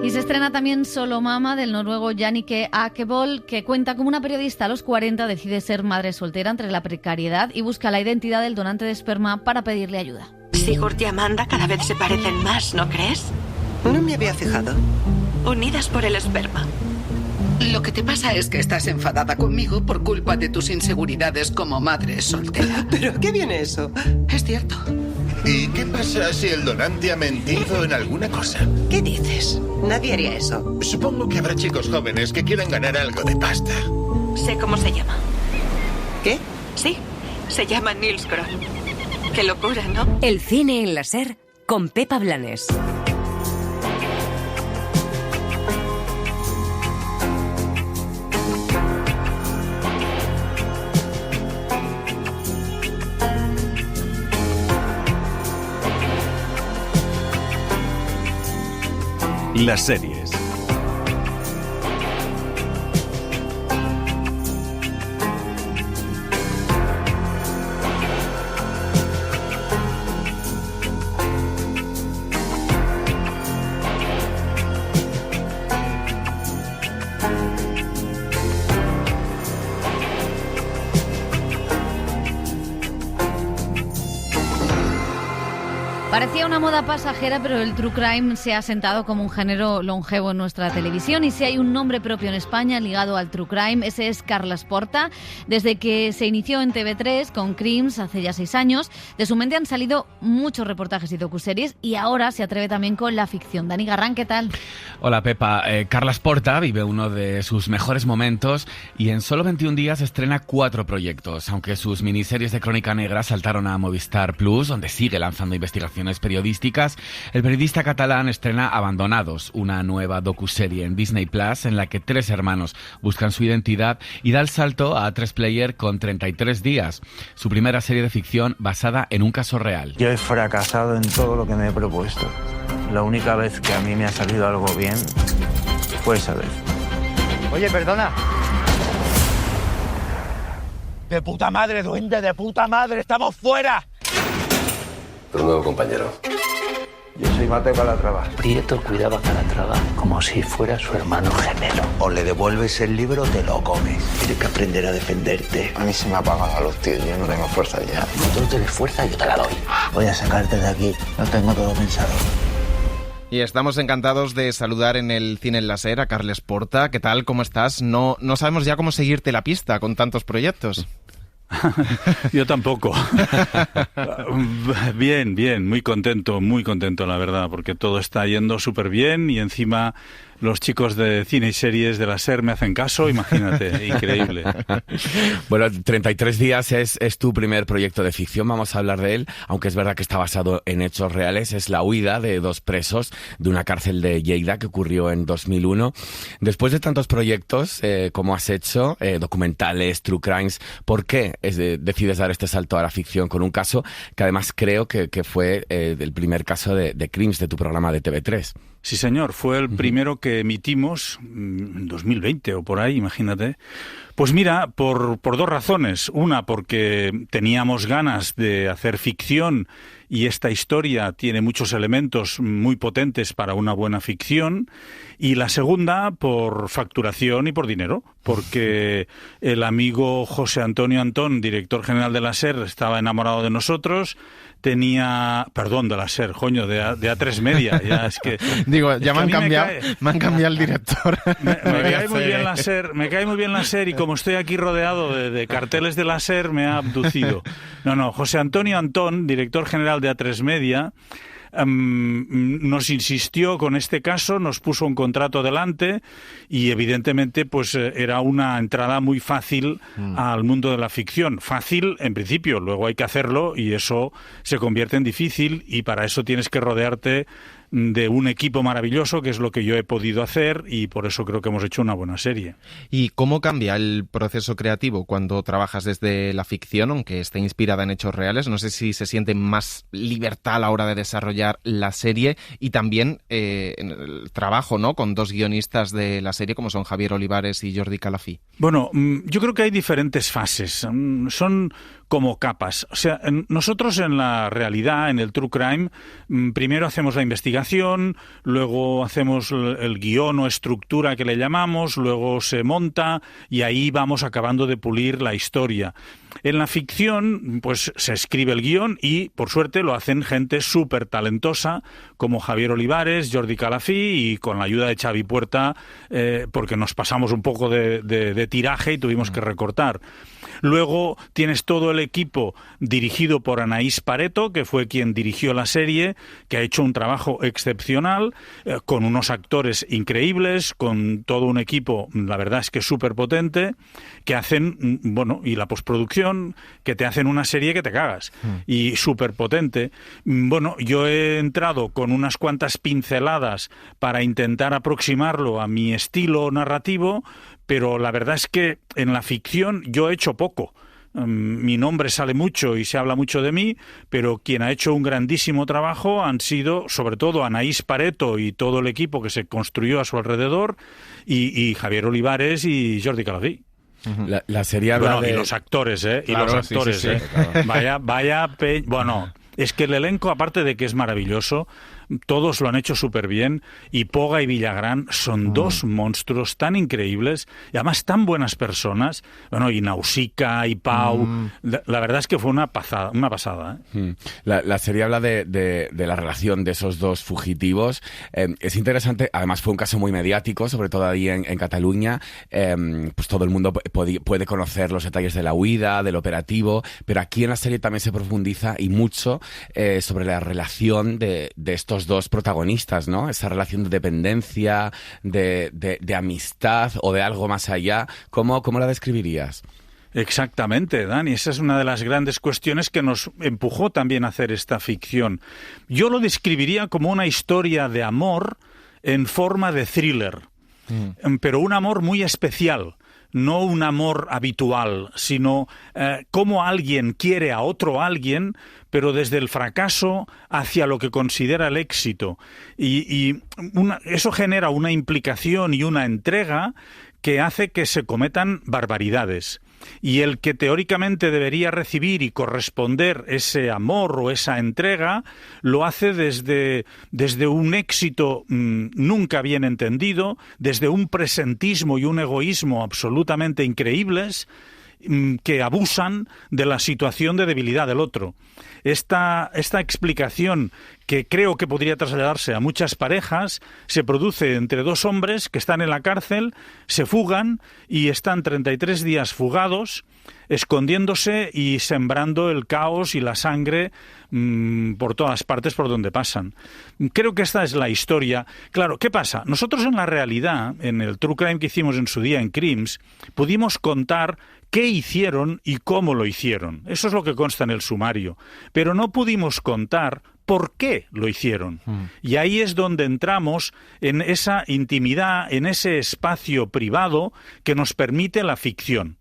Y se estrena también Solo Mama, del noruego Jannicke Akebold, que cuenta cómo una periodista a los 40 decide ser madre soltera entre la precariedad y busca la identidad del donante de esperma para pedirle ayuda. Sigurd y Amanda cada vez se parecen más, ¿no crees? No me había fijado. Unidas por el esperma. Lo que te pasa es que estás enfadada conmigo por culpa de tus inseguridades como madre soltera. ¿Pero qué viene eso? Es cierto. ¿Y qué pasa si el donante ha mentido en alguna cosa? ¿Qué dices? Nadie haría eso. Supongo que habrá chicos jóvenes que quieran ganar algo de pasta. Sé cómo se llama. ¿Qué? Sí, se llama Nils Krohn. Qué locura, ¿no? El cine en la SER con Pepa Blanes. Las series. Parecía una moda pasajera, pero el true crime se ha asentado como un género longevo en nuestra televisión, y si hay un nombre propio en España ligado al true crime, ese es Carles Porta. Desde que se inició en TV3 con Crims hace ya 6 años, de su mente han salido muchos reportajes y docuseries, y ahora se atreve también con la ficción. Dani Garrán, ¿qué tal? Hola Pepa, Carles Porta vive uno de sus mejores momentos y en solo 21 días estrena 4 proyectos, aunque sus miniseries de Crónica Negra saltaron a Movistar Plus, donde sigue lanzando investigaciones investigaciones periodísticas, el periodista catalán estrena Abandonados, una nueva docuserie en Disney Plus en la que 3 hermanos buscan su identidad y da el salto a A3 Player con 33 días, su primera serie de ficción basada en un caso real. Yo he fracasado en todo lo que me he propuesto. La única vez que a mí me ha salido algo bien fue esa vez. Oye, perdona. De puta madre, duende, de puta madre, estamos fuera. Un nuevo compañero. Yo soy Mateo Calatrava. Prieto cuidaba a Calatrava como si fuera su hermano gemelo. O le devuelves el libro o te lo comes. Tienes que aprender a defenderte. A mí se me ha apagado la luz, tío. Yo no tengo fuerza ya. Tú no tienes fuerza, yo te la doy. Voy a sacarte de aquí. Lo tengo todo pensado. Y estamos encantados de saludar en el Cine en la SER a Carles Porta. ¿Qué tal? ¿Cómo estás? No sabemos ya cómo seguirte la pista con tantos proyectos. Yo tampoco. Bien, muy contento, la verdad, porque todo está yendo súper bien y encima los chicos de cine y series de la SER me hacen caso, imagínate, increíble. Bueno, 33 días es tu primer proyecto de ficción, vamos a hablar de él, aunque es verdad que está basado en hechos reales. Es la huida de 2 presos de una cárcel de Lleida que ocurrió en 2001. Después de tantos proyectos como has hecho, documentales, true crimes, ¿por qué decides dar este salto a la ficción con un caso que además creo que fue el primer caso de Crims de tu programa de TV3? Sí, señor, fue el primero que emitimos en 2020 o por ahí, imagínate. Pues mira, por 2 razones. Una, porque teníamos ganas de hacer ficción y esta historia tiene muchos elementos muy potentes para una buena ficción. Y la segunda, por facturación y por dinero, porque el amigo José Antonio Antón, director general de la SER, estaba enamorado de nosotros. De la SER, coño, de A3 Media, ya es que... Digo, ya me han cambiado el director. Me cae muy bien la SER y como estoy aquí rodeado de carteles de la SER, me ha abducido. No, José Antonio Antón, director general de A3 Media, nos insistió con este caso, nos puso un contrato delante y evidentemente pues era una entrada muy fácil al mundo de la ficción. Fácil en principio, luego hay que hacerlo y eso se convierte en difícil y para eso tienes que rodearte de un equipo maravilloso, que es lo que yo he podido hacer y por eso creo que hemos hecho una buena serie. ¿Y cómo cambia el proceso creativo cuando trabajas desde la ficción, aunque esté inspirada en hechos reales? No sé si se siente más libertad a la hora de desarrollar la serie y también en el trabajo, ¿no?, con 2 guionistas de la serie como son Javier Olivares y Jordi Calafí. Bueno, yo creo que hay diferentes fases. Son como capas. O sea, nosotros en la realidad, en el True Crime, primero hacemos la investigación, luego hacemos el guión o estructura que le llamamos, luego se monta y ahí vamos acabando de pulir la historia. En la ficción, pues se escribe el guión y, por suerte, lo hacen gente súper talentosa como Javier Olivares, Jordi Calafí y con la ayuda de Xavi Puerta, porque nos pasamos un poco de tiraje y tuvimos que recortar. Luego tienes todo el equipo dirigido por Anaïs Pareto, que fue quien dirigió la serie, que ha hecho un trabajo excepcional, con unos actores increíbles, con todo un equipo, la verdad es que súper potente, que hacen, y la postproducción, que te hacen una serie que te cagas, y súper potente. Yo he entrado con unas cuantas pinceladas para intentar aproximarlo a mi estilo narrativo, pero la verdad es que en la ficción yo he hecho poco. Mi nombre sale mucho y se habla mucho de mí, pero quien ha hecho un grandísimo trabajo han sido, sobre todo, Anaïs Pareto y todo el equipo que se construyó a su alrededor, y Javier Olivares y Jordi Calafí. La serie habla y los actores, Claro, y los actores, sí, claro. Es que el elenco, aparte de que es maravilloso, todos lo han hecho súper bien, y Poga y Villagrán son 2 monstruos tan increíbles y además tan buenas personas. Y Nausicaa y Pau, la verdad es que fue una pasada. La serie habla de la relación de esos 2 fugitivos. Es interesante, además fue un caso muy mediático, sobre todo ahí en Cataluña. Pues todo el mundo puede conocer los detalles de la huida, del operativo, pero aquí en la serie también se profundiza y mucho sobre la relación de estos 2 protagonistas, ¿no? Esa relación de dependencia, de amistad o de algo más allá. ¿Cómo la describirías? Exactamente, Dani. Esa es una de las grandes cuestiones que nos empujó también a hacer esta ficción. Yo lo describiría como una historia de amor en forma de thriller, pero un amor muy especial. No un amor habitual, sino cómo alguien quiere a otro alguien, pero desde el fracaso hacia lo que considera el éxito. Eso genera una implicación y una entrega que hace que se cometan barbaridades. Y el que teóricamente debería recibir y corresponder ese amor o esa entrega, lo hace desde un éxito nunca bien entendido, desde un presentismo y un egoísmo absolutamente increíbles, que abusan de la situación de debilidad del otro. Esta explicación, que creo que podría trasladarse a muchas parejas, se produce entre dos hombres que están en la cárcel, se fugan y están 33 días fugados, escondiéndose y sembrando el caos y la sangre por todas partes por donde pasan. Creo que esta es la historia. Claro, ¿qué pasa? Nosotros en la realidad, en el True Crime que hicimos en su día en Crims, pudimos contar qué hicieron y cómo lo hicieron. Eso es lo que consta en el sumario. Pero no pudimos contar por qué lo hicieron. Y ahí es donde entramos en esa intimidad, en ese espacio privado que nos permite la ficción.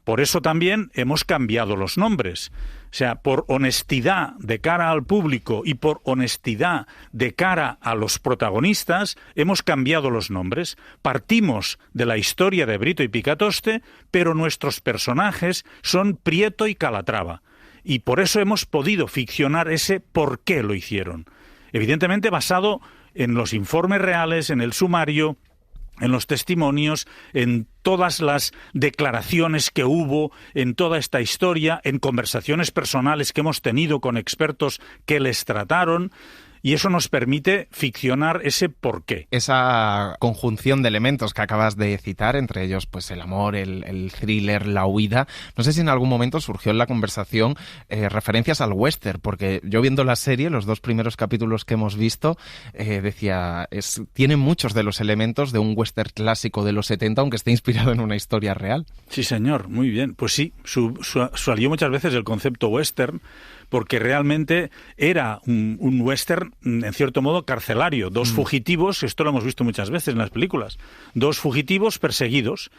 Por eso también hemos cambiado los nombres. O sea, por honestidad de cara al público y por honestidad de cara a los protagonistas, hemos cambiado los nombres. Partimos de la historia de Brito y Picatoste, pero nuestros personajes son Prieto y Calatrava. Y por eso hemos podido ficcionar ese por qué lo hicieron. Evidentemente basado en los informes reales, en el sumario, en los testimonios, en todas las declaraciones que hubo, en toda esta historia, en conversaciones personales que hemos tenido con expertos que les trataron. Y eso nos permite ficcionar ese porqué. Esa conjunción de elementos que acabas de citar, entre ellos pues el amor, el thriller, la huida. No sé si en algún momento surgió en la conversación referencias al western, porque yo viendo la serie, los 2 primeros capítulos que hemos visto, decía, tiene muchos de los elementos de un western clásico de los 70, aunque esté inspirado en una historia real. Sí, señor, muy bien. Pues sí, salió muchas veces el concepto western, porque realmente era un western, en cierto modo, carcelario. 2 fugitivos, esto lo hemos visto muchas veces en las películas, 2 fugitivos perseguidos.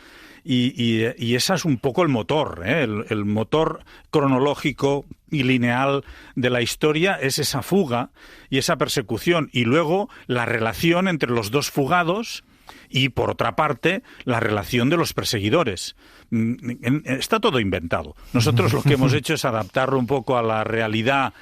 Y ese es un poco el motor, el motor cronológico y lineal de la historia es esa fuga y esa persecución. Y luego la relación entre los 2 fugados y, por otra parte, la relación de los perseguidores. Está todo inventado. Nosotros lo que hemos hecho es adaptarlo un poco a la realidad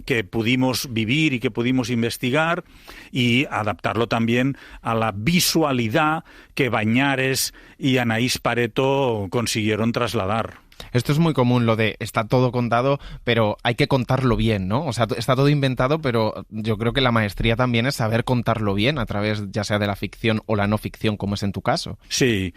que pudimos vivir y que pudimos investigar, y adaptarlo también a la visualidad que Bañares y Anaïs Pareto consiguieron trasladar. Esto es muy común, lo de está todo contado, pero hay que contarlo bien, ¿no? O sea, está todo inventado, pero yo creo que la maestría también es saber contarlo bien a través ya sea de la ficción o la no ficción, como es en tu caso. Sí.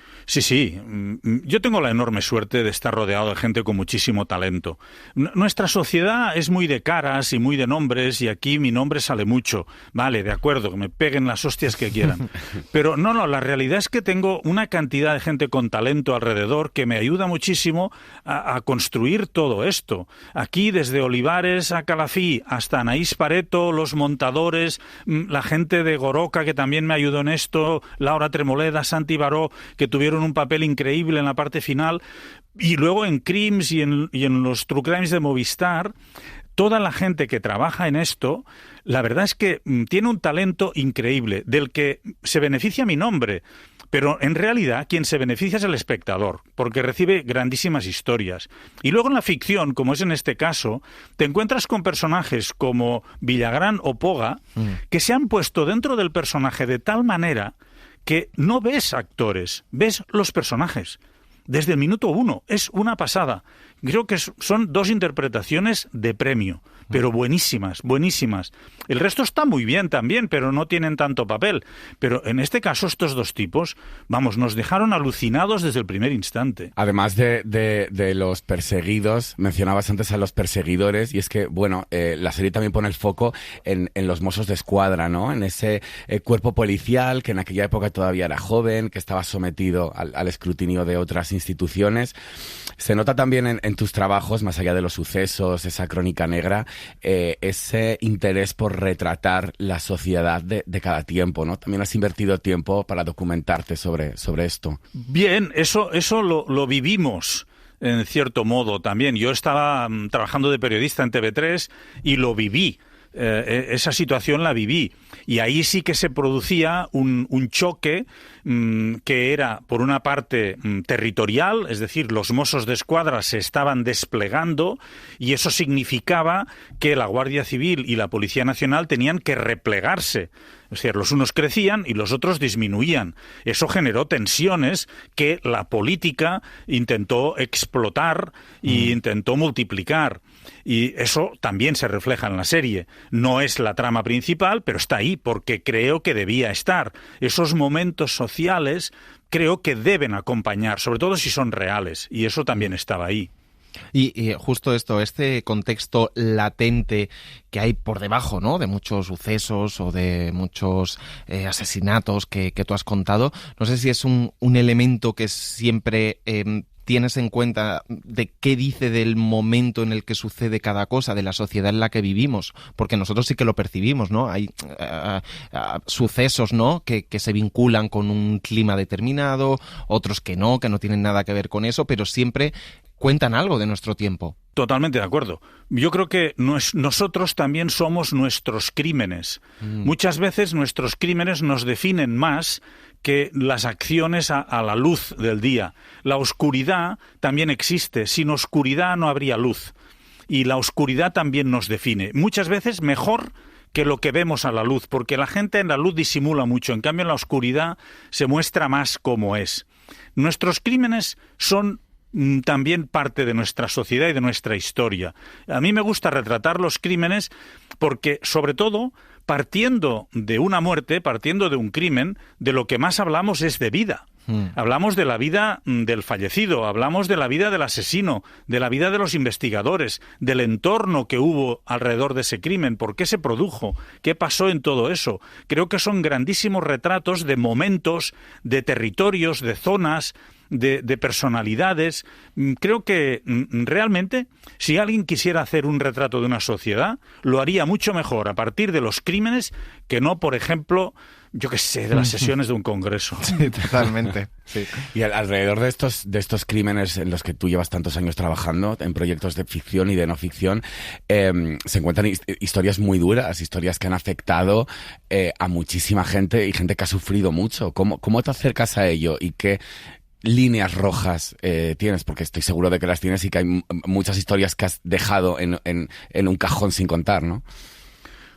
Yo tengo la enorme suerte de estar rodeado de gente con muchísimo talento. Nuestra sociedad es muy de caras y muy de nombres, y aquí mi nombre sale mucho. Vale, de acuerdo, que me peguen las hostias que quieran. Pero no, la realidad es que tengo una cantidad de gente con talento alrededor que me ayuda muchísimo a construir todo esto. Aquí, desde Olivares a Calafí hasta Anaïs Pareto, los montadores, la gente de Goroca que también me ayudó en esto, Laura Tremoleda, Santi Baró, que tuvieron un papel increíble en la parte final, y luego en Crims y en los True Crimes de Movistar, toda la gente que trabaja en esto, la verdad es que tiene un talento increíble, del que se beneficia mi nombre. Pero en realidad quien se beneficia es el espectador, porque recibe grandísimas historias. Y luego en la ficción, como es en este caso, te encuentras con personajes como Villagrán o Poga, que se han puesto dentro del personaje de tal manera que no ves actores, ves los personajes. Desde el minuto 1, es una pasada. Creo que son dos interpretaciones de premio, pero buenísimas, buenísimas. El resto está muy bien también, pero no tienen tanto papel. Pero en este caso estos dos tipos, vamos, nos dejaron alucinados desde el primer instante. Además de los perseguidos, mencionabas antes a los perseguidores, y es que, bueno, la serie también pone el foco en los Mossos de Escuadra, ¿no? En ese cuerpo policial que en aquella época todavía era joven, que estaba sometido al escrutinio de otras instituciones. Se nota también en tus trabajos, más allá de los sucesos, esa crónica negra, ese interés por retratar la sociedad de cada tiempo, ¿no? También has invertido tiempo para documentarte sobre esto. Bien, eso lo vivimos en cierto modo también. Yo estaba trabajando de periodista en TV3 y lo viví. Esa situación la viví, y ahí sí que se producía un choque que era, por una parte, territorial, es decir, los Mossos de Escuadra se estaban desplegando y eso significaba que la Guardia Civil y la Policía Nacional tenían que replegarse. Es decir, los unos crecían y los otros disminuían. Eso generó tensiones que la política intentó explotar e intentó multiplicar. Y eso también se refleja en la serie. No es la trama principal, pero está ahí porque creo que debía estar. Esos momentos sociales creo que deben acompañar, sobre todo si son reales, y eso también estaba ahí. Y justo esto, este contexto latente que hay por debajo, ¿no?, de muchos sucesos o de muchos asesinatos que tú has contado, no sé si es un elemento que siempre tienes en cuenta de qué dice del momento en el que sucede cada cosa, de la sociedad en la que vivimos, porque nosotros sí que lo percibimos, ¿no? Hay sucesos, ¿no?, que se vinculan con un clima determinado, otros que no tienen nada que ver con eso, pero siempre cuentan algo de nuestro tiempo. Totalmente de acuerdo. Yo creo que nosotros también somos nuestros crímenes. Muchas veces nuestros crímenes nos definen más que las acciones a la luz del día. La oscuridad también existe. Sin oscuridad no habría luz. Y la oscuridad también nos define. Muchas veces mejor que lo que vemos a la luz, porque la gente en la luz disimula mucho. En cambio, en la oscuridad se muestra más como es. Nuestros crímenes son también parte de nuestra sociedad y de nuestra historia. A mí me gusta retratar los crímenes porque, sobre todo, partiendo de una muerte, partiendo de un crimen, de lo que más hablamos es de vida. Hablamos de la vida del fallecido, hablamos de la vida del asesino, de la vida de los investigadores, del entorno que hubo alrededor de ese crimen, por qué se produjo, qué pasó en todo eso. Creo que son grandísimos retratos de momentos, de territorios, de zonas, de personalidades. Creo que realmente, si alguien quisiera hacer un retrato de una sociedad, lo haría mucho mejor a partir de los crímenes que no, por ejemplo, yo qué sé, de las sesiones de un congreso. Sí, totalmente. Sí. Y alrededor de estos crímenes en los que tú llevas tantos años trabajando, en proyectos de ficción y de no ficción, se encuentran historias muy duras, historias que han afectado a muchísima gente y gente que ha sufrido mucho. ¿Cómo te acercas a ello y qué líneas rojas tienes? Porque estoy seguro de que las tienes y que hay muchas historias que has dejado en un cajón sin contar, ¿no?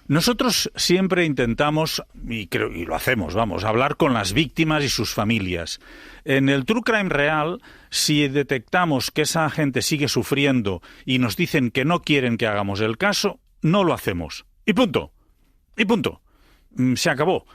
Nosotros siempre intentamos, y lo hacemos, hablar con las víctimas y sus familias. En el True Crime real, si detectamos que esa gente sigue sufriendo y nos dicen que no quieren que hagamos el caso, no lo hacemos. Y punto. Se acabó.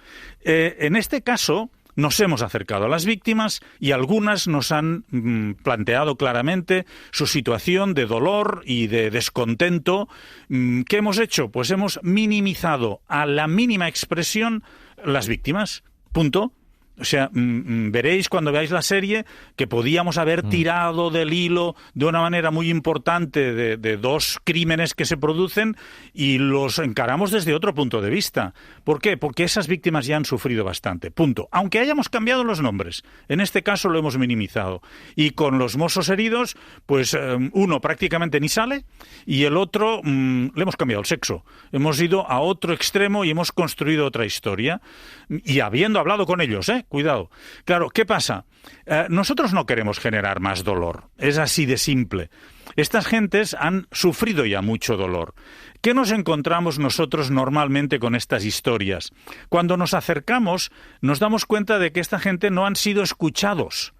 En este caso, nos hemos acercado a las víctimas y algunas nos han planteado claramente su situación de dolor y de descontento. ¿Qué hemos hecho? Pues hemos minimizado a la mínima expresión las víctimas. Punto. O sea, veréis cuando veáis la serie que podíamos haber tirado del hilo de una manera muy importante de dos crímenes que se producen y los encaramos desde otro punto de vista. ¿Por qué? Porque esas víctimas ya han sufrido bastante. Punto. Aunque hayamos cambiado los nombres. En este caso lo hemos minimizado. Y con los mozos heridos, pues uno prácticamente ni sale y el otro le hemos cambiado el sexo. Hemos ido a otro extremo y hemos construido otra historia. Y habiendo hablado con ellos, cuidado. Claro, ¿qué pasa? Nosotros no queremos generar más dolor. Es así de simple. Estas gentes han sufrido ya mucho dolor. ¿Qué nos encontramos nosotros normalmente con estas historias? Cuando nos acercamos, nos damos cuenta de que esta gente no han sido escuchados.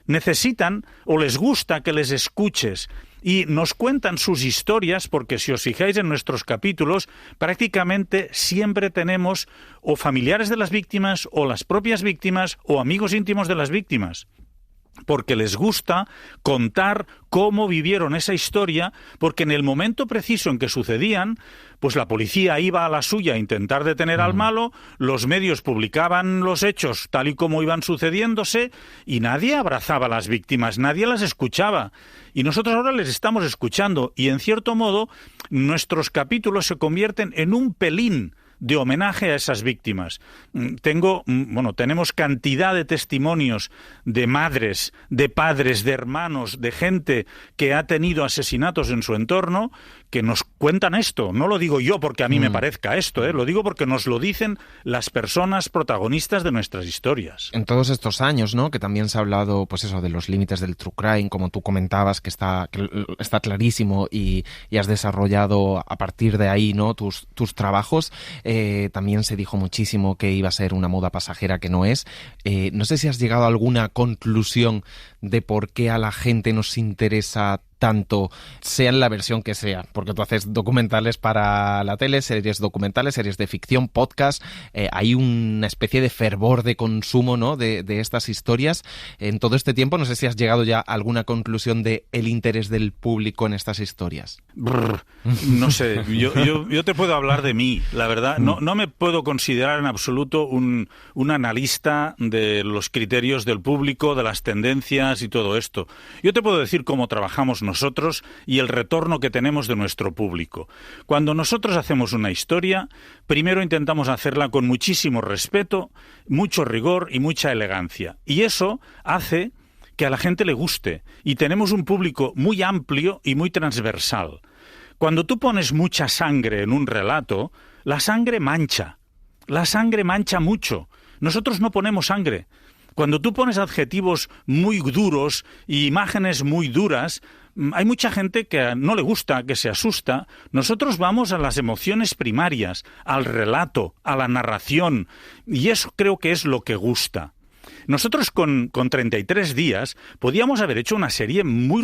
Necesitan o les gusta que les escuches. y nos cuentan sus historias, porque si os fijáis en nuestros capítulos, prácticamente siempre tenemos o familiares de las víctimas, o las propias víctimas, o amigos íntimos de las víctimas, porque les gusta contar cómo vivieron esa historia, porque en el momento preciso en que sucedían, pues la policía iba a la suya a intentar detener al malo, los medios publicaban los hechos tal y como iban sucediéndose, y nadie abrazaba a las víctimas, nadie las escuchaba. Y nosotros ahora les estamos escuchando, y en cierto modo nuestros capítulos se convierten en un pelín de homenaje a esas víctimas. Tenemos cantidad de testimonios de madres, de padres, de hermanos, de gente que ha tenido asesinatos en su entorno, que nos cuentan esto. No lo digo yo porque a mí me parezca esto, lo digo porque nos lo dicen las personas protagonistas de nuestras historias. En todos estos años, ¿no?, que también se ha hablado, pues eso, de los límites del true crime, como tú comentabas, que está clarísimo y has desarrollado a partir de ahí, ¿no?, tus trabajos. También se dijo muchísimo que iba a ser una moda pasajera, que no es. No sé si has llegado a alguna conclusión de por qué a la gente nos interesa tanto, sea en la versión que sea, porque tú haces documentales para la tele, series documentales, series de ficción, podcast, hay una especie de fervor de consumo, ¿no?, de estas historias. En todo este tiempo, no sé si has llegado ya a alguna conclusión de el interés del público en estas historias. No sé, yo te puedo hablar de mí, la verdad. No me puedo considerar en absoluto un analista de los criterios del público, de las tendencias y todo esto. Yo te puedo decir cómo trabajamos nosotros y el retorno que tenemos de nuestro público. Cuando nosotros hacemos una historia, primero intentamos hacerla con muchísimo respeto, mucho rigor y mucha elegancia. Y eso hace que a la gente le guste. Y tenemos un público muy amplio y muy transversal. Cuando tú pones mucha sangre en un relato, la sangre mancha. La sangre mancha mucho. Nosotros no ponemos sangre. Cuando tú pones adjetivos muy duros y imágenes muy duras, hay mucha gente que no le gusta, que se asusta. Nosotros vamos a las emociones primarias, al relato, a la narración, y eso creo que es lo que gusta. Nosotros con 33 días podíamos haber hecho una serie muy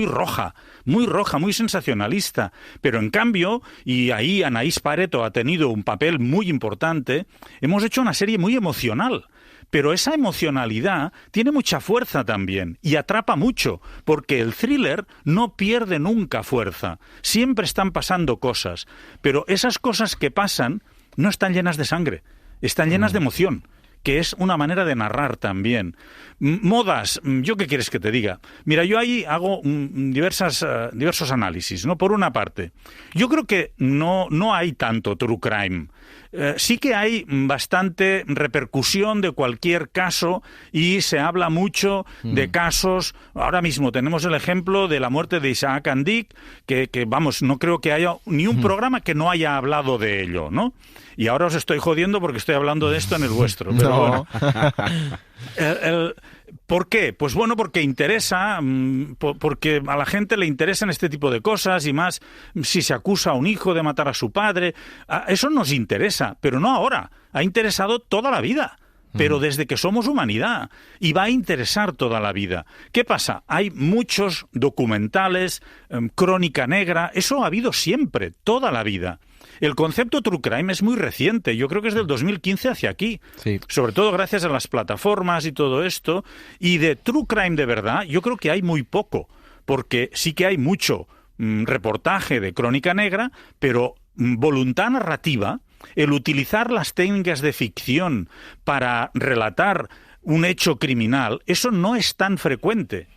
roja, muy sensacionalista, pero en cambio, y ahí Anaïs Pareto ha tenido un papel muy importante, hemos hecho una serie muy emocional. Pero esa emocionalidad tiene mucha fuerza también y atrapa mucho, porque el thriller no pierde nunca fuerza. Siempre están pasando cosas, pero esas cosas que pasan no están llenas de sangre, están llenas de emoción, que es una manera de narrar también. Modas, ¿yo qué quieres que te diga? Mira, yo ahí hago diversos análisis, ¿no? Por una parte, yo creo que no hay tanto true crime. Sí que hay bastante repercusión de cualquier caso y se habla mucho de casos. Ahora mismo tenemos el ejemplo de la muerte de Isaac Andic, que vamos, no creo que haya ni un programa que no haya hablado de ello, ¿no? Y ahora os estoy jodiendo porque estoy hablando de esto en el vuestro. Pero bueno. ¿Por qué? Pues bueno, porque interesa, porque a la gente le interesan este tipo de cosas, y más si se acusa a un hijo de matar a su padre. Eso nos interesa, pero no ahora. Ha interesado toda la vida. Pero desde que somos humanidad, y va a interesar toda la vida. ¿Qué pasa? Hay muchos documentales, crónica negra, eso ha habido siempre, toda la vida. El concepto true crime es muy reciente, yo creo que es del 2015 hacia aquí, sí. Sobre todo gracias a las plataformas y todo esto, y de true crime de verdad yo creo que hay muy poco, porque sí que hay mucho reportaje de crónica negra, pero voluntad narrativa, el utilizar las técnicas de ficción para relatar un hecho criminal, eso no es tan frecuente.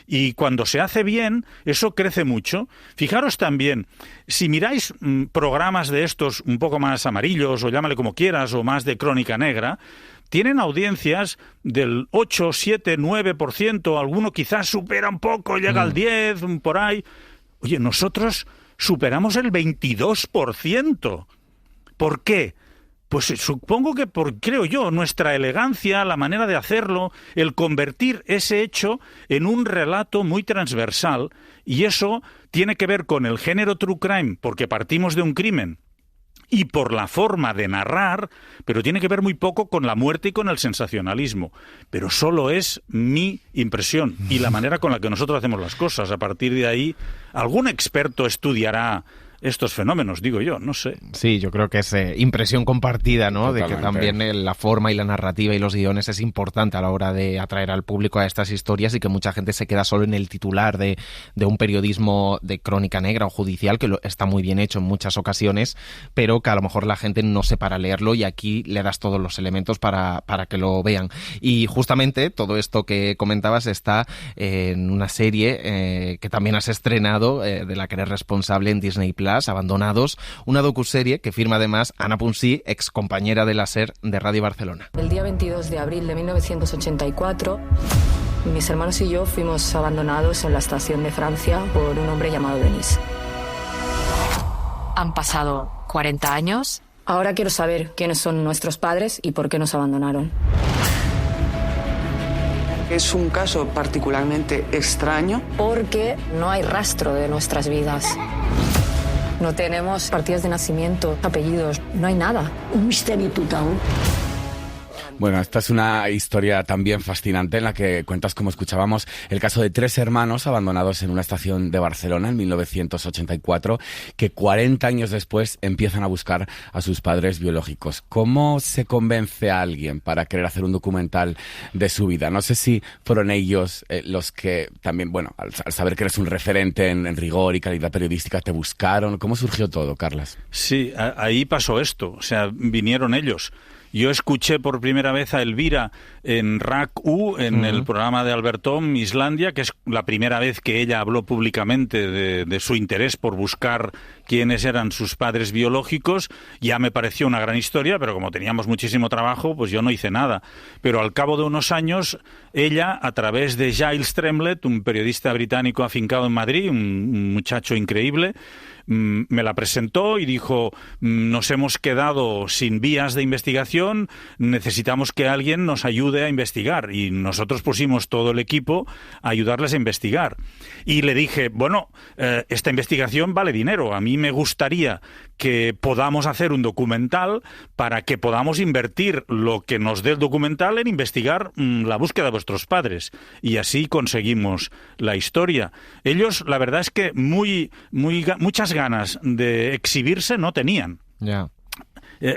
Y cuando se hace bien, eso crece mucho. Fijaros también, si miráis programas de estos un poco más amarillos, o llámale como quieras, o más de crónica negra, tienen audiencias del 8, 7, 9%, alguno quizás supera un poco, llega al 10, por ahí. Oye, nosotros superamos el 22%. ¿Por qué? Pues supongo que creo yo, nuestra elegancia, la manera de hacerlo, el convertir ese hecho en un relato muy transversal, y eso tiene que ver con el género true crime, porque partimos de un crimen y por la forma de narrar, pero tiene que ver muy poco con la muerte y con el sensacionalismo. Pero solo es mi impresión y la manera con la que nosotros hacemos las cosas. A partir de ahí, algún experto estudiará estos fenómenos, digo yo, no sé. Sí, yo creo que es impresión compartida, ¿no? Totalmente. De que también la forma y la narrativa y los guiones es importante a la hora de atraer al público a estas historias y que mucha gente se queda solo en el titular de un periodismo de crónica negra o judicial, que está muy bien hecho en muchas ocasiones, pero que a lo mejor la gente no se para leerlo y aquí le das todos los elementos para que lo vean. Y justamente todo esto que comentabas está en una serie que también has estrenado, de la que eres responsable en Disney Plus, Abandonados, una docuserie que firma además Ana Punsí, ex compañera de la SER de Radio Barcelona. El día 22 de abril de 1984, mis hermanos y yo fuimos abandonados en la estación de Francia por un hombre llamado Denis. Han pasado 40 años. Ahora quiero saber quiénes son nuestros padres y por qué nos abandonaron. Es un caso particularmente extraño. Porque no hay rastro de nuestras vidas. No tenemos partidas de nacimiento, apellidos, no hay nada. Un misterio total. Bueno, esta es una historia también fascinante en la que cuentas, como escuchábamos, el caso de 3 hermanos abandonados en una estación de Barcelona en 1984, que 40 años después empiezan a buscar a sus padres biológicos. ¿Cómo se convence a alguien para querer hacer un documental de su vida? No sé si fueron ellos los que también, bueno, al saber que eres un referente en rigor y calidad periodística, te buscaron. ¿Cómo surgió todo, Carlas? Sí, ahí pasó esto. O sea, vinieron ellos. Yo escuché por primera vez a Elvira en RAC-U, en el programa de Albertom, Islandia, que es la primera vez que ella habló públicamente de su interés por buscar quiénes eran sus padres biológicos. Ya me pareció una gran historia, pero como teníamos muchísimo trabajo, pues yo no hice nada. Pero al cabo de unos años, ella, a través de Giles Tremlett, un periodista británico afincado en Madrid, un muchacho increíble, me la presentó y dijo: nos hemos quedado sin vías de investigación, necesitamos que alguien nos ayude a investigar. Y nosotros pusimos todo el equipo a ayudarles a investigar. Y le dije, bueno, esta investigación vale dinero. A mí me gustaría que podamos hacer un documental para que podamos invertir lo que nos dé el documental en investigar la búsqueda de vuestros padres. Y así conseguimos la historia. Ellos, la verdad es que muchas ganas de exhibirse no tenían. Ya.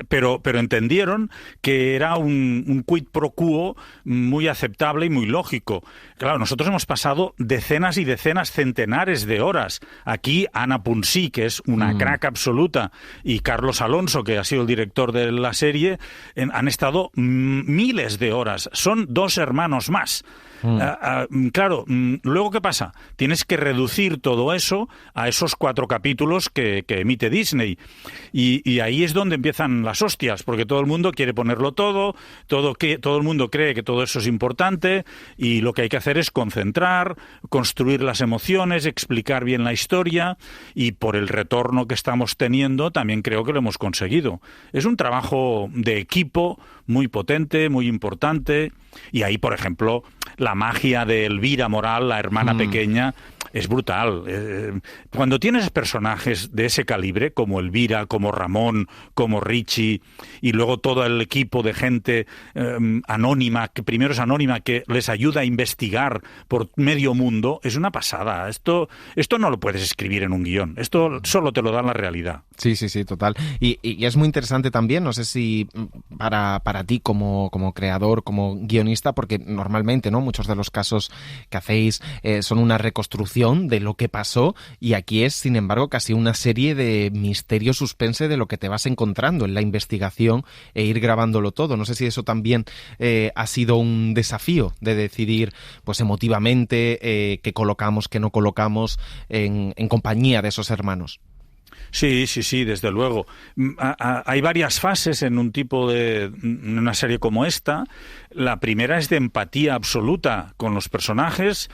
Pero entendieron que era un quid pro quo muy aceptable y muy lógico. Claro, nosotros hemos pasado decenas y decenas, centenares de horas. Aquí Ana Punsí, que es una crack absoluta, y Carlos Alonso, que ha sido el director de la serie, han estado miles de horas. Son 2 hermanos más. Claro, luego ¿qué pasa? Tienes que reducir todo eso a esos 4 capítulos que emite Disney y ahí es donde empiezan las hostias, porque todo el mundo quiere ponerlo todo el mundo cree que todo eso es importante y lo que hay que hacer es concentrar, construir las emociones, explicar bien la historia, y por el retorno que estamos teniendo también creo que lo hemos conseguido. Es un trabajo de equipo muy potente, muy importante, y ahí, por ejemplo, la magia de Elvira Moral, la hermana pequeña, es brutal. Cuando tienes personajes de ese calibre, como Elvira, como Ramón, como Richie, y luego todo el equipo de gente anónima, que primero es anónima, que les ayuda a investigar por medio mundo, es una pasada. Esto no lo puedes escribir en un guión. Esto solo te lo da la realidad. Sí, total. Y es muy interesante también, no sé si para ti como creador, como guionista, porque normalmente, ¿no?, muchos de los casos que hacéis son una reconstrucción de lo que pasó, y aquí es, sin embargo, casi una serie de misterio suspense de lo que te vas encontrando en la investigación e ir grabándolo todo. No sé si eso también ha sido un desafío de decidir, pues emotivamente, qué colocamos, qué no colocamos en compañía de esos hermanos. Sí, desde luego. Hay varias fases en en una serie como esta. La primera es de empatía absoluta con los personajes.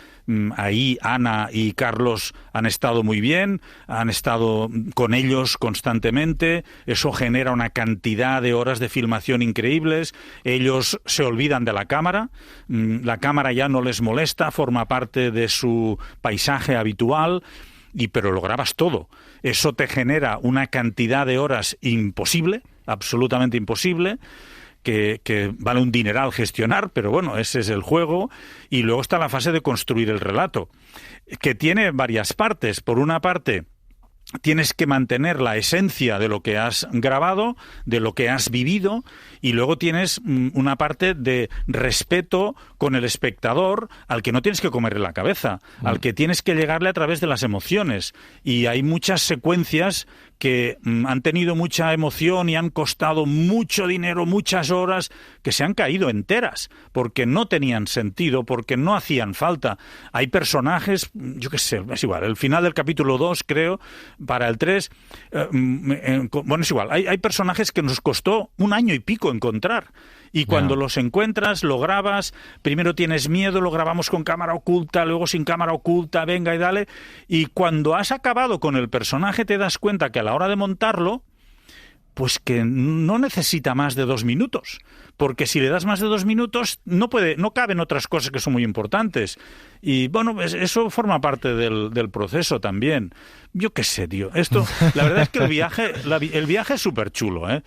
Ahí Ana y Carlos han estado muy bien, han estado con ellos constantemente. Eso genera una cantidad de horas de filmación increíbles. Ellos se olvidan de la cámara ya no les molesta, forma parte de su paisaje habitual. pero lo grabas todo. Eso te genera una cantidad de horas imposible, absolutamente imposible, que vale un dineral gestionar, pero bueno, ese es el juego. Y luego está la fase de construir el relato, que tiene varias partes. Por una parte, tienes que mantener la esencia de lo que has grabado, de lo que has vivido, y luego tienes una parte de respeto con el espectador, al que no tienes que comerle la cabeza, al que tienes que llegarle a través de las emociones. Y hay muchas secuencias que han tenido mucha emoción y han costado mucho dinero, muchas horas, que se han caído enteras, porque no tenían sentido, porque no hacían falta. Hay personajes, yo qué sé, es igual, el final del capítulo 2, creo, para el 3, bueno, es igual, hay personajes que nos costó 1 año y pico encontrar. Y cuando los encuentras, lo grabas, primero tienes miedo, lo grabamos con cámara oculta, luego sin cámara oculta, venga y dale. Y cuando has acabado con el personaje te das cuenta que a la hora de montarlo, pues que no necesita más de 2 minutos. Porque si le das más de 2 minutos, no caben otras cosas que son muy importantes. Y bueno, eso forma parte del proceso también. Yo qué sé, tío. La verdad es que el viaje es súper chulo, ¿eh?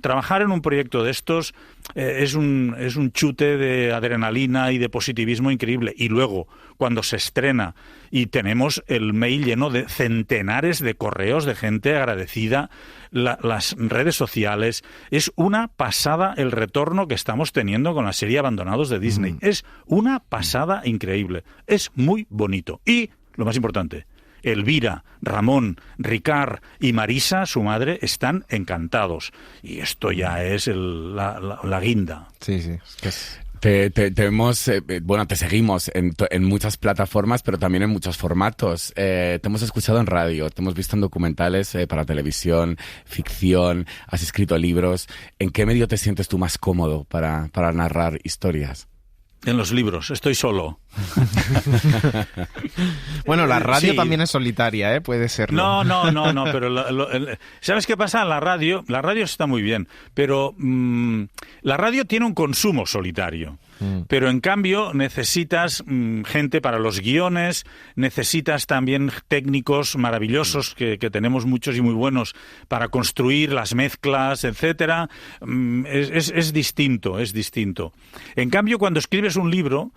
Trabajar en un proyecto de estos es un chute de adrenalina y de positivismo increíble. Y luego, cuando se estrena y tenemos el mail lleno de centenares de correos de gente agradecida, las redes sociales, es una pasada el retorno que estamos teniendo con la serie Abandonados de Disney. Es una pasada increíble. Es muy bonito. Y, lo más importante, Elvira, Ramón, Ricard y Marisa, su madre, están encantados. Y esto ya es la guinda. Sí. Te seguimos en muchas plataformas, pero también en muchos formatos. Te hemos escuchado en radio, te hemos visto en documentales para televisión, ficción, has escrito libros. ¿En qué medio te sientes tú más cómodo para narrar historias? En los libros, estoy solo. Bueno, la radio también es solitaria, ¿eh? Puede serlo. No, pero ¿sabes qué pasa? La radio está muy bien, pero la radio tiene un consumo solitario. Pero en cambio necesitas gente para los guiones, necesitas también técnicos maravillosos, que tenemos muchos y muy buenos, para construir las mezclas, etcétera. Es distinto. En cambio, cuando escribes un libro,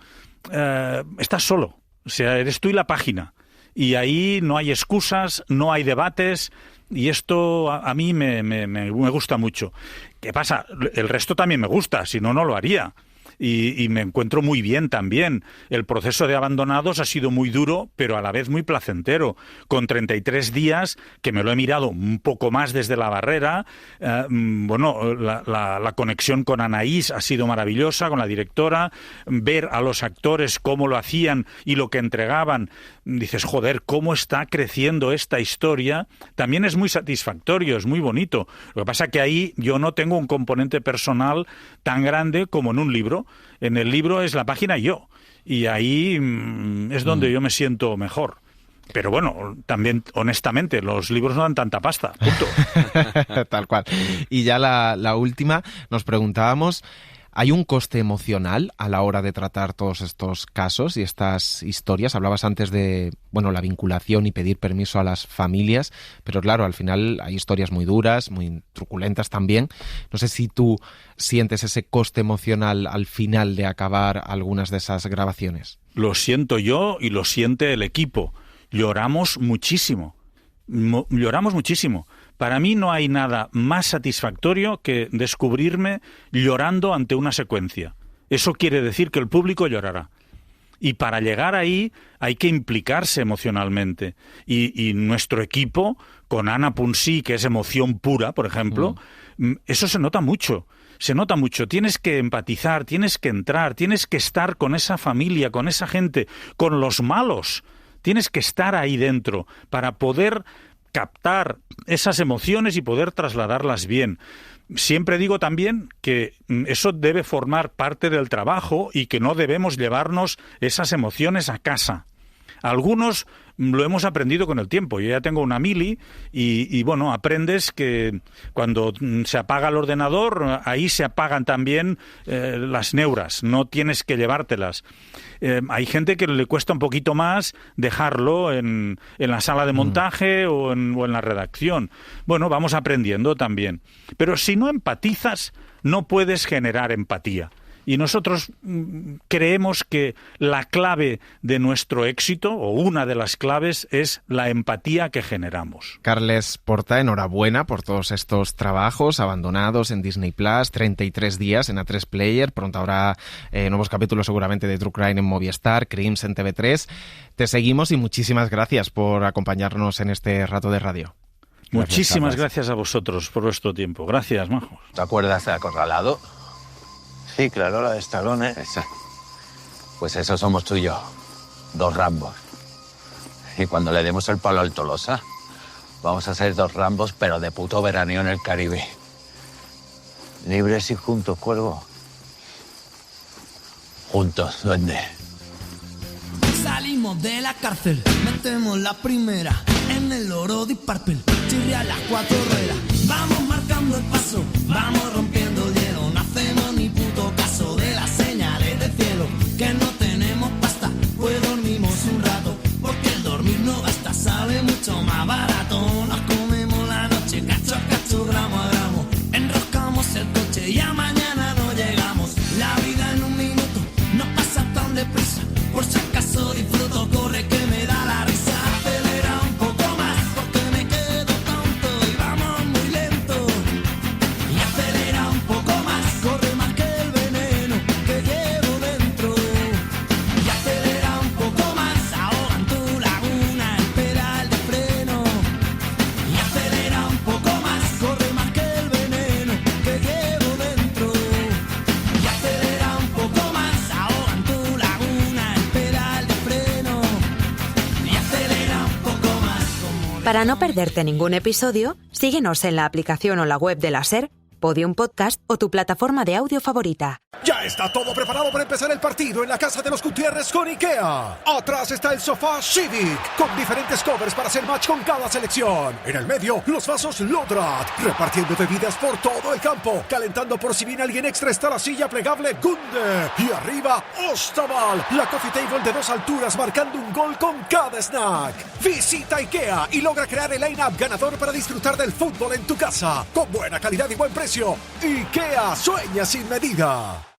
estás solo. O sea, eres tú y la página. Y ahí no hay excusas, no hay debates. Y esto a mí me gusta mucho. ¿Qué pasa? El resto también me gusta, si no, no lo haría. Y me encuentro muy bien también. El proceso de Abandonados ha sido muy duro, pero a la vez muy placentero. Con 33 días, que me lo he mirado un poco más desde la barrera, la conexión con Anaís ha sido maravillosa, con la directora. Ver a los actores cómo lo hacían y lo que entregaban, dices, joder, cómo está creciendo esta historia. También es muy satisfactorio, es muy bonito. Lo que pasa que ahí yo no tengo un componente personal tan grande como en un libro. En el libro es la página y yo. Y ahí es donde yo me siento mejor. Pero bueno, también, honestamente, los libros no dan tanta pasta. Punto. Tal cual. Y ya la última, nos preguntábamos, ¿hay un coste emocional a la hora de tratar todos estos casos y estas historias? Hablabas antes de, la vinculación y pedir permiso a las familias, pero claro, al final hay historias muy duras, muy truculentas también. No sé si tú sientes ese coste emocional al final de acabar algunas de esas grabaciones. Lo siento yo y lo siente el equipo. Lloramos muchísimo. Para mí no hay nada más satisfactorio que descubrirme llorando ante una secuencia. Eso quiere decir que el público llorará. Y para llegar ahí hay que implicarse emocionalmente. Y nuestro equipo, con Ana Punsí, que es emoción pura, por ejemplo, eso se nota mucho. Tienes que empatizar, tienes que entrar, tienes que estar con esa familia, con esa gente, con los malos. Tienes que estar ahí dentro para poder captar esas emociones y poder trasladarlas bien. Siempre digo también que eso debe formar parte del trabajo y que no debemos llevarnos esas emociones a casa. Algunos lo hemos aprendido con el tiempo. Yo ya tengo una Mili y bueno, aprendes que cuando se apaga el ordenador, ahí se apagan también las neuras, no tienes que llevártelas. Hay gente que le cuesta un poquito más dejarlo en la sala de montaje o en la redacción. Bueno, vamos aprendiendo también. Pero si no empatizas, no puedes generar empatía. Y nosotros creemos que la clave de nuestro éxito, o una de las claves, es la empatía que generamos. Carles Porta, enhorabuena por todos estos trabajos abandonados en Disney+, 33 días en A3 Player, pronto habrá nuevos capítulos seguramente de True Crime en Movistar, Crims en TV3. Te seguimos y muchísimas gracias por acompañarnos en este rato de radio. Muchísimas gracias a vosotros por vuestro tiempo. Gracias, majos. ¿Te acuerdas de Acorralado? Sí, claro, la de Stallone. Esa. Pues eso somos tú y yo. 2 Rambos. Y cuando le demos el palo al Tolosa, vamos a ser 2 Rambos, pero de puto veraneo en el Caribe. Libres y juntos, Cuervo. Juntos, duende. Salimos de la cárcel, metemos la primera en el oro de Parpel, chirria las 4 ruedas. Vamos marcando el paso, vamos rompiendo el hielo. No hacemos ni puto caso de las señales del cielo. Que no tenemos pasta, pues dormimos un rato, porque el dormir no gasta, sale mucho más barato. Nos comemos la noche, cacho a cacho, gramo a gramo. Enroscamos el coche y a mañana no llegamos. La vida en un minuto no pasa tan deprisa. Por si acaso disfruto, corre que me da la risa. Acelera un poco más, porque me quedo tonto y vamos muy lento. Y acelera un poco más, corre más que el veneno que llevo dentro. Y acelera un poco más, ahoga en tu laguna el pedal de freno. Y acelera un poco más, corre más que el veneno que llevo dentro. Y acelera un poco más, ahoga en tu laguna el pedal de freno. Y acelera un poco más. Para no perderte ningún episodio, síguenos en la aplicación o la web de la SER, Podium Podcast o tu plataforma de audio favorita. Ya está todo preparado para empezar el partido en la casa de los Gutiérrez con IKEA. Atrás está el sofá Civic, con diferentes covers para hacer match con cada selección. En el medio, los vasos Lodrat, repartiendo bebidas por todo el campo. Calentando por si viene alguien extra está la silla plegable Gunde. Y arriba, Ostaval, la coffee table de 2 alturas marcando un gol con cada snack. Visita IKEA y logra crear el line-up ganador para disfrutar del fútbol en tu casa. Con buena calidad y buen precio. IKEA, sueña sin medida.